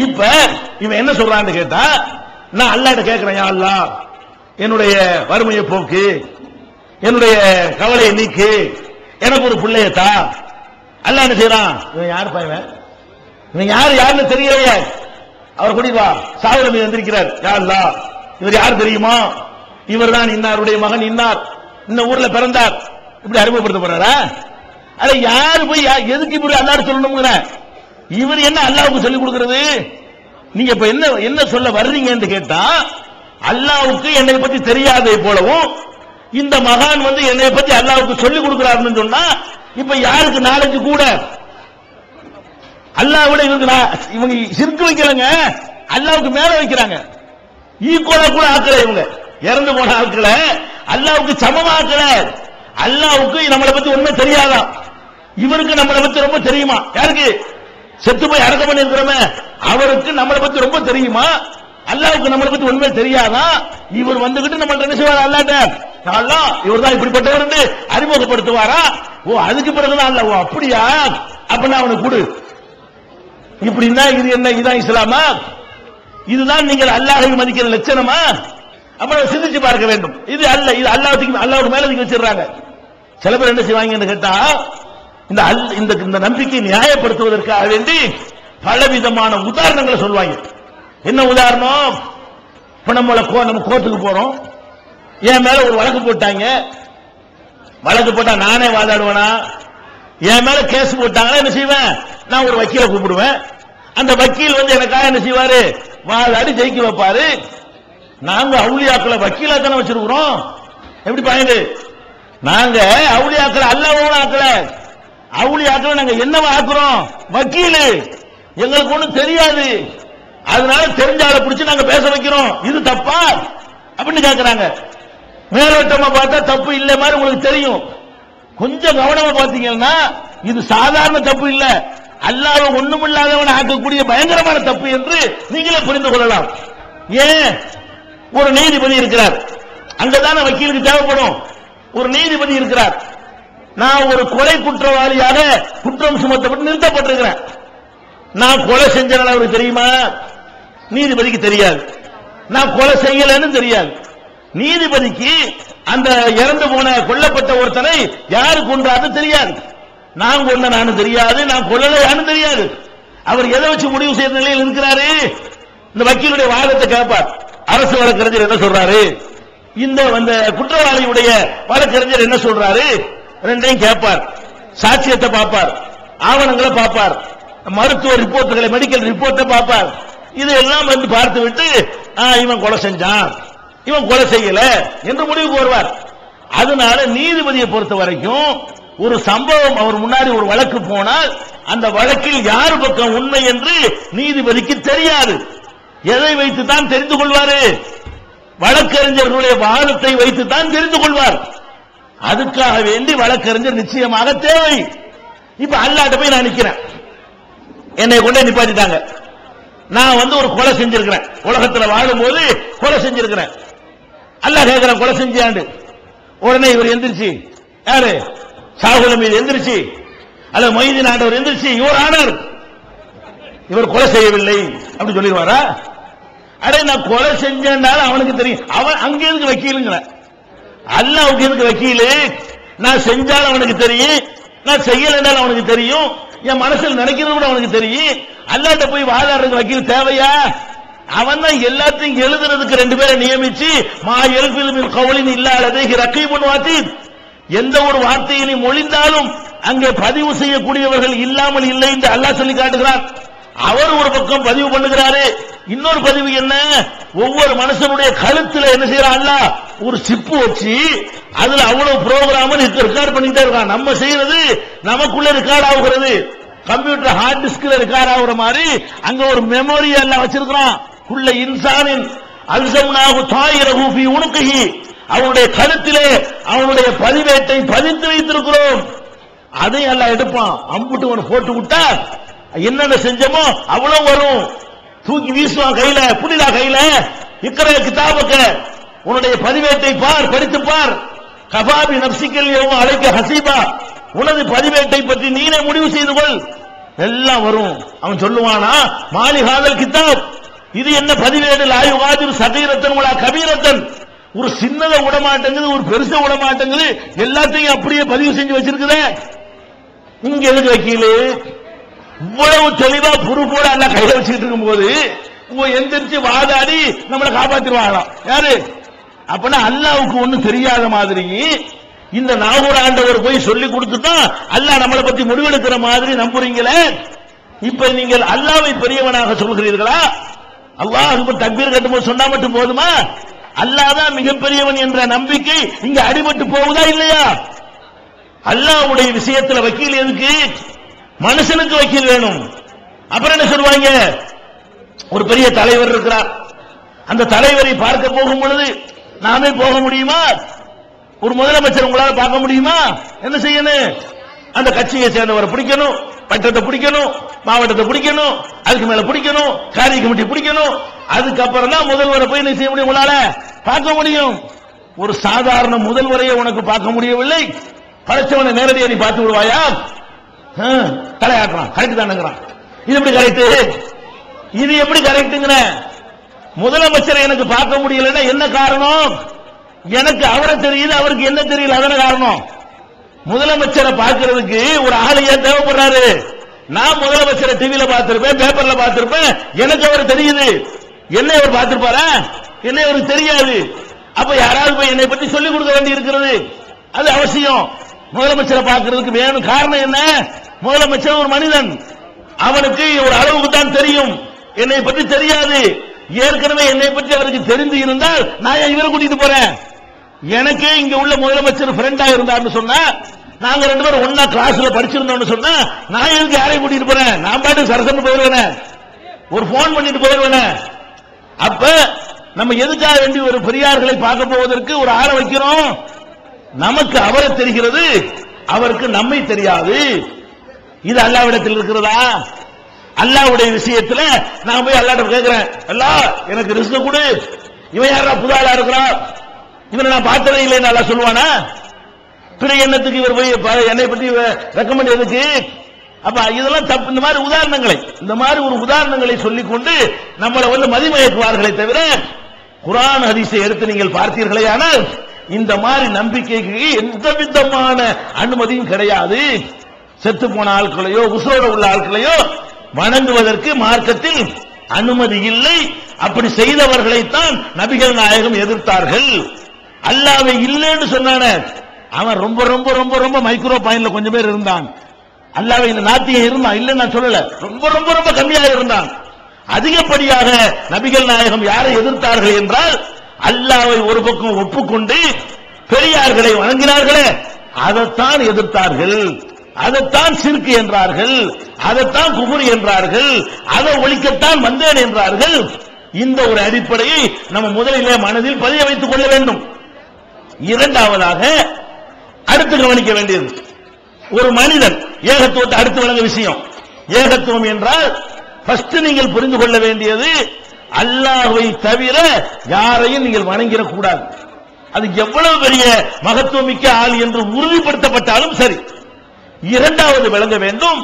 B: இப்ப இவன் என்ன சொல்றான்னு கேட்டா, நான் அல்லாஹ்ட்ட கேட்கிறேன், யா அல்லாஹ் என்னுடைய வறுமையை போக்கு, என்னுடைய கவலையை நீக்கு, எனக்கு ஒரு பிள்ளையத்தா. அல்லாஹ் என்ன செய்யறான்? இவன் யாரு பையன்? இவன் யாருன்னு தெரியலையே. அவர் கூட்டிட்டு வா, சாகுல் நபி வந்திருக்கிறார். யா அல்லாஹ் இவர் யார் தெரியுமா? இவர் தான் இன்னாருடைய மகன், இன்னார் இந்த ஊர்ல பிறந்தார். இப்படி அறிமுகப்படுத்த போறாரா? அட யாரு போய் எதுக்கு இப்படி அல்லாஹ் சொல்லணும்ங்கிற? இவர் என்ன அல்லாஹ்வுக்கு சொல்லிக் கொடுக்கிறது? நீங்க இப்ப என்ன சொல்ல வர்றீங்கன்னு கேட்டா, அல்லாஹ்வுக்கு என்னை பத்தி தெரியாதே போலவும் இந்த மகான் வந்து என்னை பத்தி அல்லாஹ்வுக்கு சொல்லிக் கொடுக்கிறாருன்னு சொன்னா, இப்ப யாருக்கு நாலேஜ் கூட? அல்லாஹ்வோட இவங்க சிர்க் வைக்கலங்க, அல்லாஹ்வுக்கு மேல வைக்கிறாங்க. ஈக்குவலா கூட ஆக்கல, இவங்க இறந்து போன ஆட்களை அல்லாஹ்வுக்கு சமமாக்கல. அல்லாஹ்வுக்கு நம்மளை பத்தி உண்மை தெரியாதான், இவருக்கு நம்மளை பத்தி ரொம்ப தெரியுமா? யாருக்கு? செத்து போய் அடக்கம் பண்ணி இருக்கிறோமே அவருக்கு நம்மளை பத்தி ரொம்ப தெரியுமா? அல்லாஹ்வுக்கு நம்மளை பத்தி உண்மை தெரியாதா? இவர் வந்துகிட்டு நம்மள்ட்ட என்ன செய்வார்? அல்லாஹ்ட்ட அல்லாஹ் இவர் தான் இப்படிப்பட்டவர் என்று அறிமுகப்படுத்துவாரா? ஓ அதுக்கு பிறகுதான் அல்லாஹ், ஓ அப்படியா, அப்படின்னா அவனுக்கு கொடு. இப்படின்னா இது என்ன, இதான் இஸ்லாமா? இதுதான் நீங்கள் அல்லாஹ்வை மதிக்கிற லட்சணமா? அப்ப சிந்திச்சு பார்க்க வேண்டும். இது அல்ல, இது அல்லாஹ்வுக்கு மேல நீங்க வச்சிருக்காங்க. சில பேர் என்ன செய்வாங்கன்னு கேட்டா, இந்த நம்பிக்கை நியாயப்படுத்துவதற்காக வேண்டி பலவிதமான உதாரணங்களை சொல்வாங்க. என்ன உதாரணம்? இப்ப நம்ம கோர்ட்டுக்கு போறோம், என் மேல ஒரு வழக்கு போட்டாங்க. வழக்கு போட்டா நானே வாதாடுவேனா? என் மேல கேஸ் போட்டாங்கன்னா என்ன செய்வேன்? நான் ஒரு வக்கீலை கூப்பிடுவேன். அந்த வக்கீல் வந்து எனக்காக என்ன செய்வாரு? வாதாடி ஜெயிக்க வைப்பாரு. நாங்க அவுலியாக்களை வக்கீலாத்தான வச்சிருக்கிறோம். எப்படி பாயிண்ட்? நாங்க அவுலியாக்களை அல்லாஹ்வோட ஆக்கல, அவுலியாக்களை நாங்க என்னவா ஆக்குறோம்? வக்கீல். எங்களுக்கு ஒண்ணும் தெரியாது, அதனால தெரிஞ்ச ஆளை பிடிச்சு நாங்க பேச வைக்கிறோம். இது தப்பா அப்படின்னு கேட்கிறாங்க. மேலோட்டமா பார்த்தா தப்பு இல்ல மாதிரி உங்களுக்கு தெரியும். கொஞ்சம் கவனமா பாத்தீங்கன்னா இது சாதாரண தப்பு இல்ல, அல்லாஹ் ஒண்ணுமில்லாதவன் ஆக்கக்கூடிய பயங்கரமான தப்பு என்று நீங்களே புரிந்து கொள்ளலாம். ஏன்? ஒரு நீதிபதி இருக்கிறார், அங்கதான வக்கீலுக்கு தேவைப்படும். ஒரு நீதிபதி இருக்கிறார், நான் ஒரு கொலை குற்றவாளியாக குற்றம் சுமத்தப்பட்டு நிறுத்தப்பட்டிருக்கிறேன். நான் கொலை செஞ்சனால அவருக்கு தெரியுமா? நீதிபதிக்கு தெரியாது. நான் கொலை செய்யலன்னு தெரியாது. நீதிபதிக்கு அந்த இறந்து போன கொல்லப்பட்ட ஒருத்தனை யாரு கொன்றான்னு தெரியாது. நான் கொன்ன நானும் தெரியாது, நான் கொல்லல யாரும் தெரியாது. அவர் எதை வச்சு முடிவு செய்த நிலையில் இருக்கிறாரு? இந்த வக்கீலுடைய வாதத்தை கேட்பார். அரசு வழக்கறிஞர் என்ன சொல்றாரு, இந்த குற்றவாளியுடைய வழக்கறிஞர் என்ன சொல்றாரு, ரெண்டையும் கேட்பார். சாட்சியத்தை பார்ப்பார், ஆவணங்களை பார்ப்பார், மருத்துவ ரிப்போர்ட்டுகளை மெடிக்கல் ரிப்போர்ட்டை பார்ப்பார். இதெல்லாம் வந்து பார்த்து விட்டு இவன் கொலை செஞ்சான், இவன் கொலை செய்யல என்று முடிவுக்கு வருவார். அதனால நீதிபதியை பொறுத்த வரைக்கும் ஒரு சம்பவம் அவர் முன்னாடி ஒரு வழக்கு போனால் அந்த வழக்கில் யார் பக்கம் உண்மை என்று நீதிபதிக்கு தெரியாது. எதை வைத்து தான் தெரிந்து கொள்வாரு? வழக்கறிஞர்களுடைய வாதத்தை வைத்து தான் தெரிந்து கொள்வார். அதுக்காக வேண்டி வழக்கறிஞர் நிச்சயமாக தேவை. இப்ப அல்லாஹ்ட்ட போய் நான் நிக்கிறேன், என்னை கொண்டே நிப்பாட்டிட்டாங்க. நான் வந்து ஒரு கொலை செஞ்சிருக்கிறேன், உலகத்தில் வாழும்போது கொலை செஞ்சிருக்கிறேன். அல்லாஹ் கேட்கிறேன், கொலை செஞ்சாண்டு. உடனே இவர் எந்திரிச்சு, யாரு? சாகுல மீது எந்திரிச்சு, அல்ல மொய்தீன் ஆண்டவர் எந்திரிச்சு, யுவர் ஆனர் இவர் கொலை செய்யவில்லை அப்படி சொல்லிடுவாரா? அடே, நான் கொலை செஞ்சேன்னால அவனுக்கு தெரியும். அவன் அங்க எதுக்கு வக்கீலுங்கிற? அல்லாஹ்வுக்கு எதுக்கு வக்கீலு? நான் செஞ்சாலும் அவனுக்கு தெரியும், நான் செய்யலைன்னாலும் அவனுக்கு தெரியும், என் மனசில் நினைக்கிறது கூட அவனுக்கு தெரியும். அல்லாஹ்ட்ட போய் வாதாடுறதுக்கு வக்கீல் தேவையா? அவன் தான் எல்லாத்தையும் எழுதுறதுக்கு ரெண்டு பேரை நியமிச்சு, மா யல்ஃபில் மின் கௌலின் இல்லா லதைஹி ரகீபுன் அதீத், எந்த ஒரு வார்த்தையை நீ மொழிந்தாலும் அங்கே பதிவு செய்யக்கூடியவர்கள் இல்லாமல் இல்லை என்று அல்லாஹ் சொல்லி காட்டுகிறார். அவர் ஒரு பக்கம் பதிவு பண்ணுகிறாரு. இன்னொரு பதிவு என்ன? ஒவ்வொரு மனுஷனுடைய கழுத்துல என்ன செய்யறான்? அல்லாஹ் ஒரு சிப்பு வச்சு அதுல அவ்வளவு புரோகிராம் ரெக்கார்ட் பண்ணிட்டே இருக்கான். நம்ம செய்யறது நமக்குள்ள ரெக்கார்ட் ஆகுகிறது. கம்ப்யூட்டர் ஹார்ட் டிஸ்க்ல ரெக்கார்ட் ஆகுற மாதிரி அங்க ஒரு மெமரி எல்லாம் வச்சிருக்கான். குல்ல இன்சானின் அல்ஸம்னாஹு தாயிரஹு ஃபீ உனுகிஹி, அவனுடைய கழுத்திலே அவனுடைய பதிவேட்டை பதித்து வைத்திருக்கிறோம். அதை எல்லாம் எடுப்பான், அம்புட்டு போட்டு விட்டா என்னென்ன செஞ்சமோ அவ்வளவு வரும். தூக்கி வீசுவான் கையில, புனிதா கையில. இக்கற கிதாபக்க, உன்னுடைய பதிவேட்டை பார், படித்து பார். கபாபி நப்சிக்கல் யௌம அலைக்க ஹசீபா, உனது பதிவேட்டை பற்றி நீனே முடிவு செய்து கொள். எல்லாம் வரும். அவன் சொல்லுவானா, மாலிஹாதல் கிதாப், இது என்ன பதிவேடு? லாயு வாதிரு சகீரத்தன் உலா கபீரத்தன், ஒரு சின்னதை விட மாட்டேங்குது, ஒரு பெருசை விட மாட்டேங்குது, எல்லாத்தையும் அப்படியே பதிவு செஞ்சு வச்சிருக்குதே. இங்க எதுக்கு வக்கீலு? இவ்வளவு தெளிவா பொறுப்போட எல்லாம் கையில வச்சுட்டு இருக்கும் போது எந்திரிச்சு வாதாடி நம்மளை காப்பாத்திருவாங்களாம். யாரு? அப்படின்னா அல்லாஹ்வுக்கு ஒண்ணும் தெரியாத மாதிரி இந்த நாகூர் ஆண்டவர் போய் சொல்லி கொடுத்துதான் அல்லாஹ் நம்மளை பத்தி முடிவெடுக்கிற மாதிரி நம்புறீங்களே. இப்ப நீங்கள் அல்லாஹ்வை பெரியவனாக சொல்கிறீர்களா? அல்லாஹ் தக்பீர் கட்டும்போது சொன்னா மட்டும் போதுமா? அல்லாஹ் தான் மிகப்பெரியவன் என்ற நம்பிக்கை இங்க அடிபட்டு போகுதா இல்லையா? அல்லாஹ்வுடைய விஷயத்துல வக்கீல் எதுக்கு? மனுஷனுக்கு வக்கீல் வேணும். அப்புறம் என்ன சொல்லுவாங்க? ஒரு பெரிய தலைவர் இருக்கிறார், அந்த தலைவரை பார்க்க போகும் பொழுது நாமே போக முடியுமா? ஒரு முதலமைச்சர் உங்களால பார்க்க முடியுமா? என்ன செய்யணும்? அந்த கட்சியை சேர்ந்தவரை பிடிக்கணும், பட்டத்தை பிடிக்கணும், மாவட்டத்தை பிடிக்கணும், அதுக்கு மேல பிடிக்கணும், காரிய கமிட்டி பிடிக்கணும். அதுக்கப்புறம் தான் முதல்வரை போய் என்ன செய்ய முடியும்? உங்களால பார்க்க முடியும். ஒரு சாதாரண முதல்வரையே உனக்கு பார்க்க முடியவில்லை, படைச்சவனை நேரடியாக நீ பார்த்து விடுவாயா? தலையாட்டுறான், கரெக்ட் தானுங்கிறான். இது எப்படி கரெக்ட்? இது எப்படி கரெக்ட்ங்கிற? முதலமைச்சரை எனக்கு பார்க்க முடியலன்னா என்ன காரணம்? எனக்கு அவரை தெரியுது, அவருக்கு என்ன தெரியல, அதன காரணம். முதலமைச்சரை பார்க்கிறதுக்கு ஒரு ஆளு ஏன் தேவைப்படுறாரு? நான் முதலமைச்சரை டிவியில பார்த்திருப்பேன், பேப்பர்ல பார்த்திருப்பேன், எனக்கு அவர் தெரியுது. என்ன அவர் பார்த்திருப்பாரா? என்ன அவருக்கு தெரியாது. அப்ப யாராவது போய் என்னை பற்றி சொல்லிக் கொடுக்க வேண்டி இருக்கிறது, அது அவசியம். முதலமைச்சரை பார்க்கிறதுக்கு வேணும். காரணம் என்ன? முதலமைச்சர் ஒரு மனிதன், அவனுக்கு ஒரு அளவுக்கு தான் தெரியும், என்னை பற்றி தெரியாது. ஏற்கனவே என்னை பற்றி அவருக்கு தெரிந்து இருந்தால் நான் இவரை கூட்டிட்டு போறேன். எனக்கு இங்க உள்ள முதலமைச்சர் ஃப்ரெண்டா இருந்தார்னு சொன்னா, நாங்க ரெண்டு பேரும் ஒன்னா கிளாஸ்ல படிச்சிருந்தோம்னு சொன்னா, நான் எதுக்கு யாரையும் கூட்டிட்டு போறேன்? நான் பாட்டு சரசன்னு போயிருவேன், ஒரு போன் பண்ணிட்டு போயிருவேன். அப்ப நம்ம எதுக்காக வேண்டி ஒரு பெரியார்களை பார்க்க போவதற்கு ஒரு ஆளை வைக்கிறோம்? நமக்கு அவரை தெரிகிறது, அவருக்கு நம்மை தெரியாது. இது அல்லாஹ்விடத்தில் இருக்கிறதா? அல்லாஹ்வுடைய விஷயத்துல நான் போய் அல்லாஹ்ட்ட கேட்கிறேன், அல்லாஹ் எனக்கு ரிஸ்க் கொடு, இவன் யாரா புது ஆளா இருக்கிறான், இவனை நான் பார்த்ததே இல்லைன்னு அல்லாஹ் சொல்லுவானா? பிற எண்ணத்துக்கு இவர் போய் என்னை பற்றி ரெக்கமெண்ட் எதுக்கு? அப்ப இதெல்லாம் தப்பு. இந்த மாதிரி உதாரணங்களை, இந்த மாதிரி ஒரு உதாரணங்களை சொல்லிக்கொண்டு நம்மளை மதிமயக்குவார்களே தவிர, குர்ஆன் ஹதீஸை எடுத்து நீங்கள் பார்த்தீர்களே ஆனால் இந்த மாதிரி நம்பிக்கைக்கு எந்த விதமான அனுமதியும் கிடையாது. செத்து போன ஆட்களையோ உசுரோட உள்ள ஆட்களையோ வணங்குவதற்கு மார்க்கத்தில் அனுமதி இல்லை. அப்படி செய்தவர்களைத்தான் நபிகள் நாயகம் எதிர்த்தார்கள். அல்லாஹ்வை இல்லைன்னு சொன்னான அவன் ரொம்ப ரொம்ப ரொம்ப ரொம்ப மைக்ரோ பாயிண்ட்ல கொஞ்சம் பேர் இருந்தான். அல்லாஹ்வை இந்த நாத்தியம் இருந்தான், இல்ல நான் சொல்லல, ரொம்ப ரொம்ப ரொம்ப கம்மியாக இருந்தான். அதிகப்படியாக நபிகள் நாயகம் யாரை எதிர்த்தார்கள் என்றால், அல்லாஹ்வை ஒரு பக்கம் ஒப்புக்கொண்டு பெரியார்களை வணங்கினார்களே அதைத்தான் எதிர்த்தார்கள். அதைத்தான் சிர்க் என்றார்கள், அதைத்தான் குஃப்ர் என்றார்கள், அதை ஒழிக்கத்தான் வந்தேன் என்றார்கள். இந்த ஒரு அடிப்படையை நம்ம முதலிலே மனதில் பதிய வைத்துக் கொள்ள வேண்டும். இரண்டாவதாக அடுத்து கவனிக்க வேண்டியது, ஒரு மனிதன் ஏகத்துவத்தை அடுத்து வழங்க விஷயம். ஏகத்துவம் என்றால் ஃபர்ஸ்ட் நீங்கள் புரிந்து கொள்ள வேண்டியது, அல்லாஹ்வை தவிர யாரையும் நீங்கள் வணங்கிடக் கூடாது. அது எவ்வளவு பெரிய மகத்துவமிக்க ஆள் என்று உறுதிப்படுத்தப்பட்டாலும் சரி. இரண்டாவது விளங்க வேண்டும்,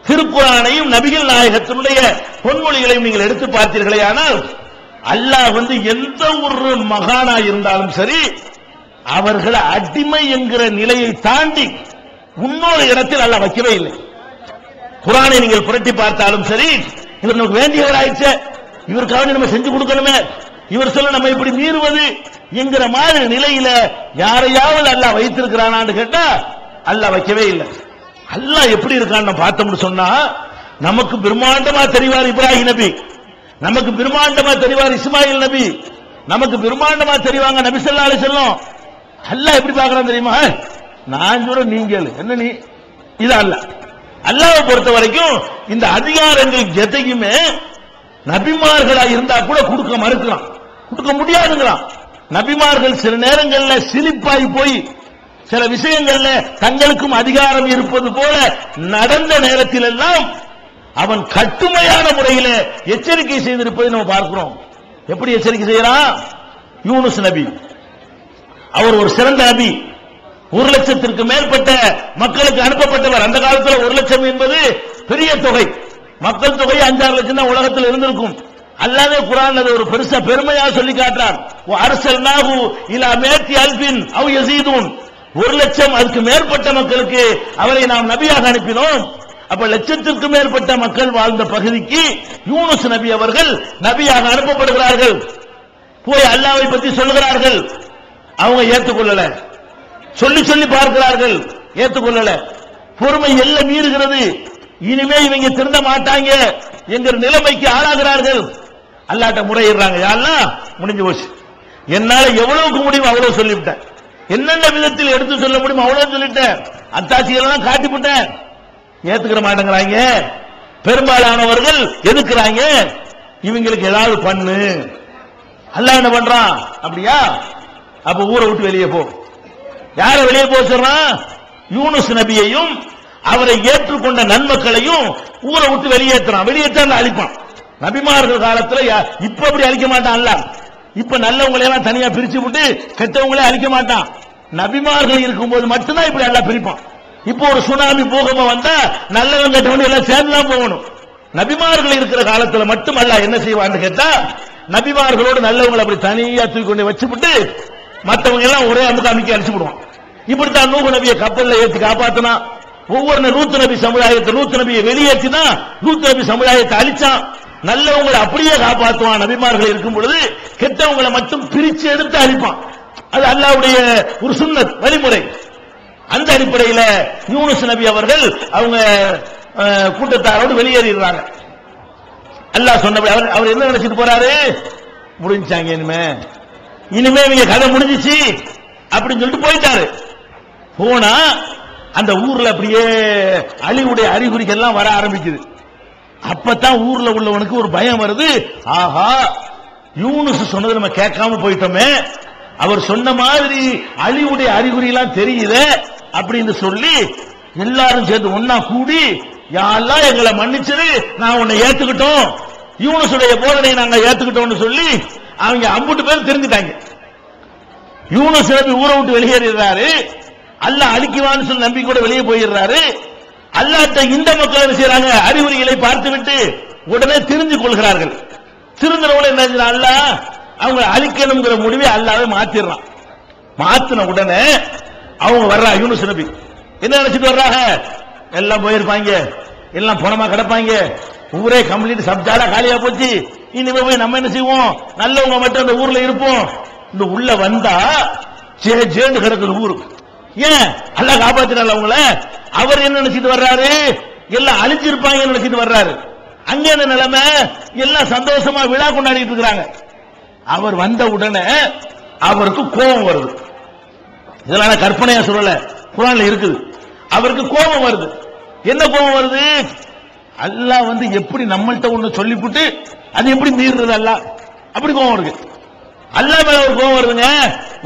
B: திருக்குர்ஆனையும் நபிகள் நாயகத்தினுடைய பொன்மொழிகளையும் நீங்கள் எடுத்து பார்த்தீர்களே ஆனால், அல்லாஹ் எந்த ஒரு மகானா இருந்தாலும் சரி, அவர்களை அடிமை என்கிற நிலையை தாண்டி இன்னொரு இடத்தில் அல்லாஹ் வைக்கவே இல்லை. குர்ஆனை நீங்கள் புரட்டி பார்த்தாலும் சரி, இவர் நமக்கு வேண்டியவர் ஆயிடுச்சு, இவருக்காக நம்ம செஞ்சு கொடுக்கணுமே, இவர் சொல்ல நம்ம இப்படி மீறுவது என்கிற மாதிரி நிலையில யாரையாவது அல்லாஹ் வைத்திருக்கிறானான்னு கேட்டா அல்லாஹ் வைக்கவே இல்லை. அல்லாஹ் எப்படி இருக்கான்னு பார்த்தோம்னு சொன்னா, நமக்கு பிரம்மாண்டமா தெரிவார் இப்ராஹிம் நபி, நமக்கு பிரம்மாண்டமா தெரிவார் இஸ்மாயில் நபி, நமக்கு பிரம்மாண்டமா தெரிவாங்க நபி ஸல்லல்லாஹு அலைஹி வஸல்லம். அல்லாஹ் எப்படி பார்க்கறான் தெரியுமா? நான் சொல்ற நீங்க என்ன நீ இது அல்லாஹ். அல்லாஹ்வை பொறுத்த வரைக்கும் இந்த அதிகாரங்கள் எதையுமே நபிமார்களா இருந்தா கூட கொடுக்க மறுக்கிறான், கொடுக்க முடியாதுங்கிறான். நபிமார்கள் சில நேரங்களில் சிலிப்பாய் போய் சில விஷயங்கள்ல தங்களுக்கும் அதிகாரம் இருப்பது போல நடந்த நேரத்தில் எல்லாம் அவன் கட்டுமையான முறையில் எச்சரிக்கை செய்திருப்பதை நம்ம பார்க்கிறோம். எப்படி எச்சரிக்கை செய்யறான்? யூனுஸ் நபி அவர் ஒரு சிறந்த நபி, 1,00,000க்கு மேற்பட்ட மக்களுக்கு அனுப்பப்பட்டவர். அந்த காலத்தில் 1,00,000 என்பது பெரிய தொகை, மக்கள் தொகை 5-6 லட்சம் தான் உலகத்தில் இருந்திருக்கும். அல்லாஹ் குர்ஆன்ல ஒரு பெருசா பெருமையா சொல்லி காட்டுறான், அர்சல்நாஹு இலா மியத்தி அல்பின் அவ் யஸீதுன், 1,00,000 அதுக்கு மேற்பட்ட மக்களுக்கு அவரை நாம் நபியாக அனுப்பினோம். அப்ப 1,00,000க்கு மேற்பட்ட மக்கள் வாழ்ந்த பகுதிக்கு யூனுஸ் நபி அவர்கள் நபியாக அனுப்பப்படுகிறார்கள். போய் அல்லாஹ்வை பற்றி சொல்லுகிறார்கள், அவங்க ஏற்றுக்கொள்ளல, சொல்லி சொல்லி பார்க்கிறார்கள், ஏற்றுக்கொள்ளல. பொறுமை எல்லாம் மீறுகிறது, இனிமே இவங்க திருந்த மாட்டாங்க என்கிற நிலைமைக்கு ஆளாகிறார்கள். அல்லாஹ்ட்ட முறையிடுறாங்க, யா அல்லாஹ் முடிஞ்சு போச்சு, என்னால எவ்வளவுக்கு முடியும் அவ்வளவு சொல்லிவிட்டேன், என்னென்ன விதத்தில் எடுத்து சொல்ல முடியும் அவ்வளவு சொல்லிட்டேன், அத்தாட்சியெல்லாம் காட்டிவிட்டேன். ஏத்துக்கிற மாட்டேங்கிறாங்க, பெரும்பாலானவர்கள் எதுக்குறாங்க, இவங்களுக்கு ஏதாவது பண்ணு. அல்லாஹ் என்ன பண்றான்? அப்படியா? அப்ப ஊரை விட்டு வெளியே போ. யாரை வெளியே போக சொல்றான்? யூனுஸ் நபியையும் அவரை ஏற்றுக்கொண்ட நன்மக்களையும் ஊரை விட்டு வெளியேற்றான். வெளியேற்ற அழிப்பான். நபிமார்கள் காலத்துல இப்ப அப்படி அழிக்க மாட்டான் அல்லாஹ். இப்ப நல்லவங்களை எல்லாம் தனியா பிரிச்சு விட்டு கெட்டவங்களே அழிக்க மாட்டான். நபிமார்கள் இருக்கும்போது மட்டும்தான் இப்படி எல்லாம் பிரிப்பான். இப்போ ஒரு சுனாமி பூகம்பம் வந்தா நல்லவங்க கெட்டவங்க எல்லாம் சேர்ந்துதான் போகணும். நபிமார்கள் இருக்கிற காலத்துல மட்டும் அல்லாஹ் என்ன செய்வான்னு கேட்டா, நபிமார்களோடு நல்லவங்களை அப்படி தனியா தூக்கி கொண்டு வச்சுவிட்டு மற்றவங்க எல்லாம் ஒரே அமுக்க அடிச்சு விடுவான். இப்படித்தான் நூஹ் நபியை கப்பல்ல ஏற்றி காப்பாத்தினா, ஒவ்வொரு லூத் நபி சமுதாயத்தை லூத் நபியை வெளியேற்றினா லூத் நபி சமுதாயத்தை அழிச்சான். நல்லவங்களை அப்படியே காப்பாற்றுவான். நபிமார்கள் இருக்கும் பொழுது கெட்டவங்களை மட்டும் பிரிச்சு எடுத்து அழிப்பான். அது அல்லாஹ்வுடைய ஒரு சுன்னத் வழிமுறை. அந்த அடிப்படையில் யூனுஸ் நபி அவர்கள் அவங்க கூட்டத்தாரோடு வெளியேறிடுறாங்க. அல்லாஹ் சொன்னபடி அவர் என்ன நினைச்சிட்டு போறாரு, முடிஞ்சாங்க இனிமே இவங்க கதை முடிஞ்சிச்சு அப்படின்னு சொல்லிட்டு போயிட்டாரு. போனா அந்த ஊர்ல அப்படியே அழிவுடைய அறிகுறிகள் எல்லாம் வர ஆரம்பிக்குது. அப்பதான் ஊர்ல உள்ளவனுக்கு ஒரு பயம் வருது. ஆஹா, யூனுஸ் சொன்னது நம்ம கேட்காம போயிட்டோமே, அவர் சொன்ன மாதிரி அழிவுடைய அறிகுறி எல்லாம் தெரியுது அப்படின்னு சொல்லி எல்லாரும் சேர்ந்து ஒன்னா கூடி, யாரெல்லாம் எங்களை மன்னிச்சது, நான் உன்னை ஏத்துக்கிட்டோம், யூனுஸுடைய போதனை நாங்க ஏத்துக்கிட்டோம்னு சொல்லி அவங்க 50 பேர் தெரிஞ்சுட்டாங்க. யூனுஸ் நபி ஊரை விட்டு வெளியேறாரு, அல்லாஹ் அழிக்குவான்னு சொல்லி நம்பி கூட வெளியே போயிடுறாரு. அல்லாஹ்ட்ட இந்த மக்கள் என்ன செய்யறாங்க, அறிகுறிகளை பார்த்துவிட்டு உடனே தெரிஞ்சு கொள்கிறார்கள். திருந்தவங்க என்ன செஞ்சான், அல்லாஹ் அவங்க அழிக்கணுங்கிற முடிவை அல்லாஹ்வே மாத்திடுறான். மாத்தின உடனே அவங்க வர்றா, யூனுஸ் நபி என்ன நினைச்சிட்டு வர்றாங்க, எல்லாம் போயிருப்பாங்க, எல்லாம் பணமா கிடப்பாங்க, ஊரே கம்ப்ளீட் சப்ஜாடா காலியா போச்சு, இனிமே போய் நம்ம என்ன செய்வோம், நல்லவங்க மட்டும் அந்த ஊர்ல இருப்போம். இந்த உள்ள வந்தா ஜேன்னு கிடக்குது ஊரு. ஏன் அல்லாஹ் காப்பாத்தினால அவங்கள. அவர் என்ன நினைச்சிட்டு வர்றாரு, எல்லாம் அழிச்சிருப்பாங்க நினைச்சிட்டு வர்றாரு. அங்க என்ன நிலைமை, எல்லாம் சந்தோஷமா விழா கொண்டாடிட்டு இருக்கிறாங்க. அவர் வந்த உடனே அவருக்கு கோபம் வருது. இதெல்லாம் கற்பனையா சொல்லல, குர்ஆன்ல இருக்குது. அவருக்கு கோபம் வருது. என்ன கோபம் வருது, அல்லாஹ் எப்படி நம்மள்ட்ட ஒண்ணு சொல்லிவிட்டு அது எப்படி மீறுறது, அல்லாஹ் அப்படி கோபம் இருக்கு. அல்லாஹ் மேல ஒரு கோபம் வருதுங்க.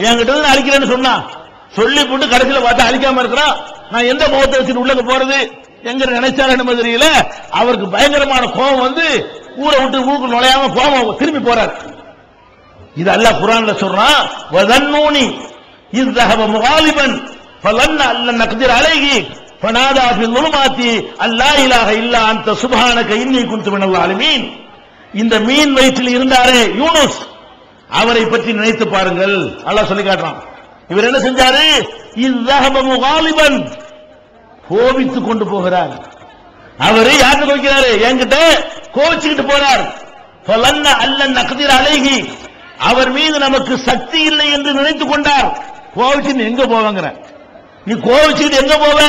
B: என்கிட்ட இருந்து அழிக்கிறேன்னு சொன்னா சொல்லி போட்டு கடைசியில பார்த்தா அழிக்காம இருக்கிறான், நான் எந்த முகத்தை வச்சுட்டு உள்ள போறது எங்க நினைச்சாரு என்ன தெரியல. அவருக்கு பயங்கரமான கோபம் ஊரை விட்டு ஊருக்கு நுழையாம கோபம் திரும்பி போறாரு. இது அல்லாஹ் குர்ஆன்ல சொல்றான், வதன்னூனி இஸ்தஹப முகாலிபன் ஃபலன்ன அல்ல நக்திர் அலைஹி ஃபனாதா ஃபில் ظுலுமாத்தி அல்லா இலாஹ இல்லா அன்த சுப்ஹானக இன்னி குன்து மினல் ஸாலிமீன். இந்த மீன் வயிற்றில் இருந்தாரே யூனுஸ், அவரை பற்றி நினைத்து பாருங்கள். அல்லாஹ் சொல்லி காட்டுறான். இவர் என்ன செஞ்சாரு, இஸ்தஹப முகாலிபன், கோபித்துக் கொண்டு போகிறார். அவரு யாருக்கு கோபிக்கிறாரு, என்கிட்ட கோபிச்சுக்கிட்டு போறார். ஃபலன்ன அல்ல நக்திர் அலைஹி, அவர் மீது நமக்கு சக்தி இல்லை என்று நினைத்துக் கொண்டார். கோவிச்சு எங்க போவாங்கிற, நீ கோவிச்சுக்கிட்டு எங்க போவ,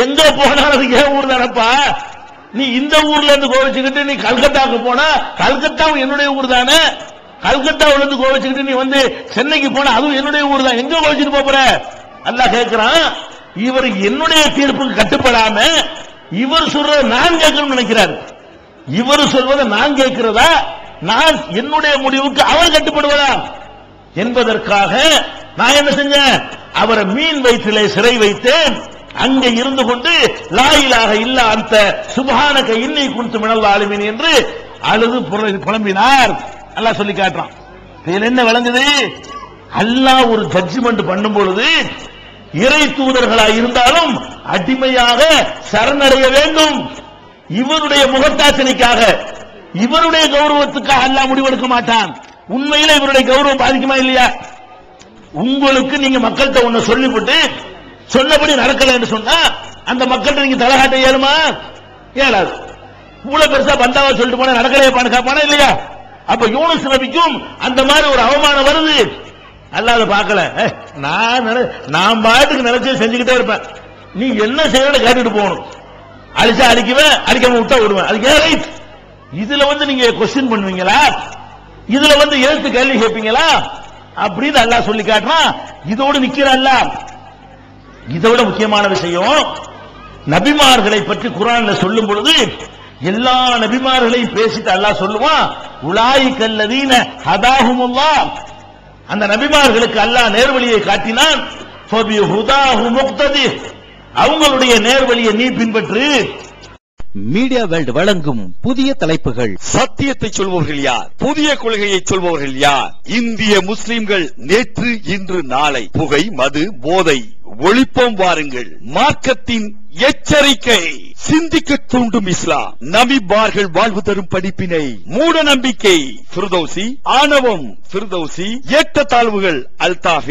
B: எங்க போனாலும் ஏன் ஊர் தானப்பா, நீ இந்த ஊர்ல இருந்து கோவிச்சுக்கிட்டு நீ கல்கத்தாவுக்கு போனா கல்கத்தாவும் என்னுடைய ஊர் தானே, கல்கத்தாவுல இருந்து கோவிச்சுக்கிட்டு நீ சென்னைக்கு போனா அதுவும் என்னுடைய ஊர் தான், எங்க கோவிச்சுட்டு போற. அல்லாஹ் கேட்கிறான், இவர் என்னுடைய தீர்ப்புக்கு கட்டுப்படாம இவர் சொல்றத நான் கேட்கணும்னு நினைக்கிறார். இவர் சொல்வதை நான் கேட்கிறதா, நான் என்னுடைய முடிவுக்கு அவர் கட்டுப்படுவதா என்பதற்காக நான் என்ன செஞ்சேன், அவரை மீன் வயிற்றிலே சிறை வைத்தேன். அங்கே இருந்து கொண்டு லா இலாஹ இல்லா அன்த சுப்ஹானக இன்னி குன்து மினல் ஸாலிமீன் என்று அழுது புலம்பினார். அல்லாஹ் சொல்லி காட்டுறான். இதுல என்ன விளங்குது, அல்லாஹ் ஒரு ஜட்ஜ்மெண்ட் பண்ணும் பொழுது இறை தூதர்களாக இருந்தாலும் அடிமையாக சரணடைய வேண்டும். இவருடைய முகத்தாசனைக்காக இவருடைய கௌரவத்துக்காக அல்லாஹ் முடிவெடுக்க மாட்டான். உண்மையில இவருடைய கௌரவம் பாதிக்குமா இல்லையா? உங்களுக்கு நீங்க மக்கள்கிட்ட ஒண்ணு சொல்லிவிட்டு சொன்னபடி நடக்கல என்று சொன்னா அந்த மக்கள்கிட்ட நீங்க தலைகாட்ட இயலுமா? இயலாது. இவ்வளவு பெருசா பந்தாவா சொல்லிட்டு போனா நடக்கலையே கேட்பானா இல்லையா? அப்ப யூனுஸ் நபிக்கும் அந்த மாதிரி ஒரு அவமானம் வருது. அல்லாஹ் பார்க்கல, நான் பாட்டுக்கு நினைச்சு செஞ்சுக்கிட்டே இருப்பேன், நீ என்ன செய்யற கேட்டுட்டு போகணும், அழிச்சா அழிக்குவேன், அழிக்காம விட்டா விடுவேன், அதுக்கு ஏன் ரைட். இதுல நீங்க கொஸ்டின் பண்ணுவீங்களா, இதுல எழுத்து கேள்வி கேட்பீங்களா அப்படின்னு அல்லாஹ் சொல்லி காட்டுறான். இதோடு நிக்கிற அல்லாஹ். இதோட முக்கியமான விஷயம், நபிமார்களை பற்றி குர்ஆன்ல சொல்லும் பொழுது எல்லா நபிமார்களையும் பேசிட்டு அல்லாஹ் சொல்லுவான், உலாயிகல்லதீன ஹதாஹுமுல்லாஹ், அந்த நபிமார்களுக்கு அல்லாஹ் நேர்வழியை காட்டினான். ஃபபிஹுதாஹு முக்ததி, அவங்களுடைய நேர்வழியை நீ பின்பற்று.
D: மீடியா வேர்ல்ட் வழங்கும் புதிய தலைப்புகள்.
C: சத்தியத்தை சொல்பவர்கள் யார், புதிய கொள்கையை சொல்பவர்கள் யார், இந்திய முஸ்லிம்கள் நேற்று இன்று நாளை, புகை மது போதை ஒழிப்போம் வாருங்கள். மார்க்கத்தின் எச்சரிக்கை. சிந்திக்க தூண்டும் இஸ்லாம். நபிமார்கள் வாழ்வு தரும் படிப்பினை. மூட நம்பிக்கை ஃபிர்தௌசி, ஆணவம் ஃபிர்தௌசி, ஏற்றத்தாழ்வுகள் அல்தாஃபி.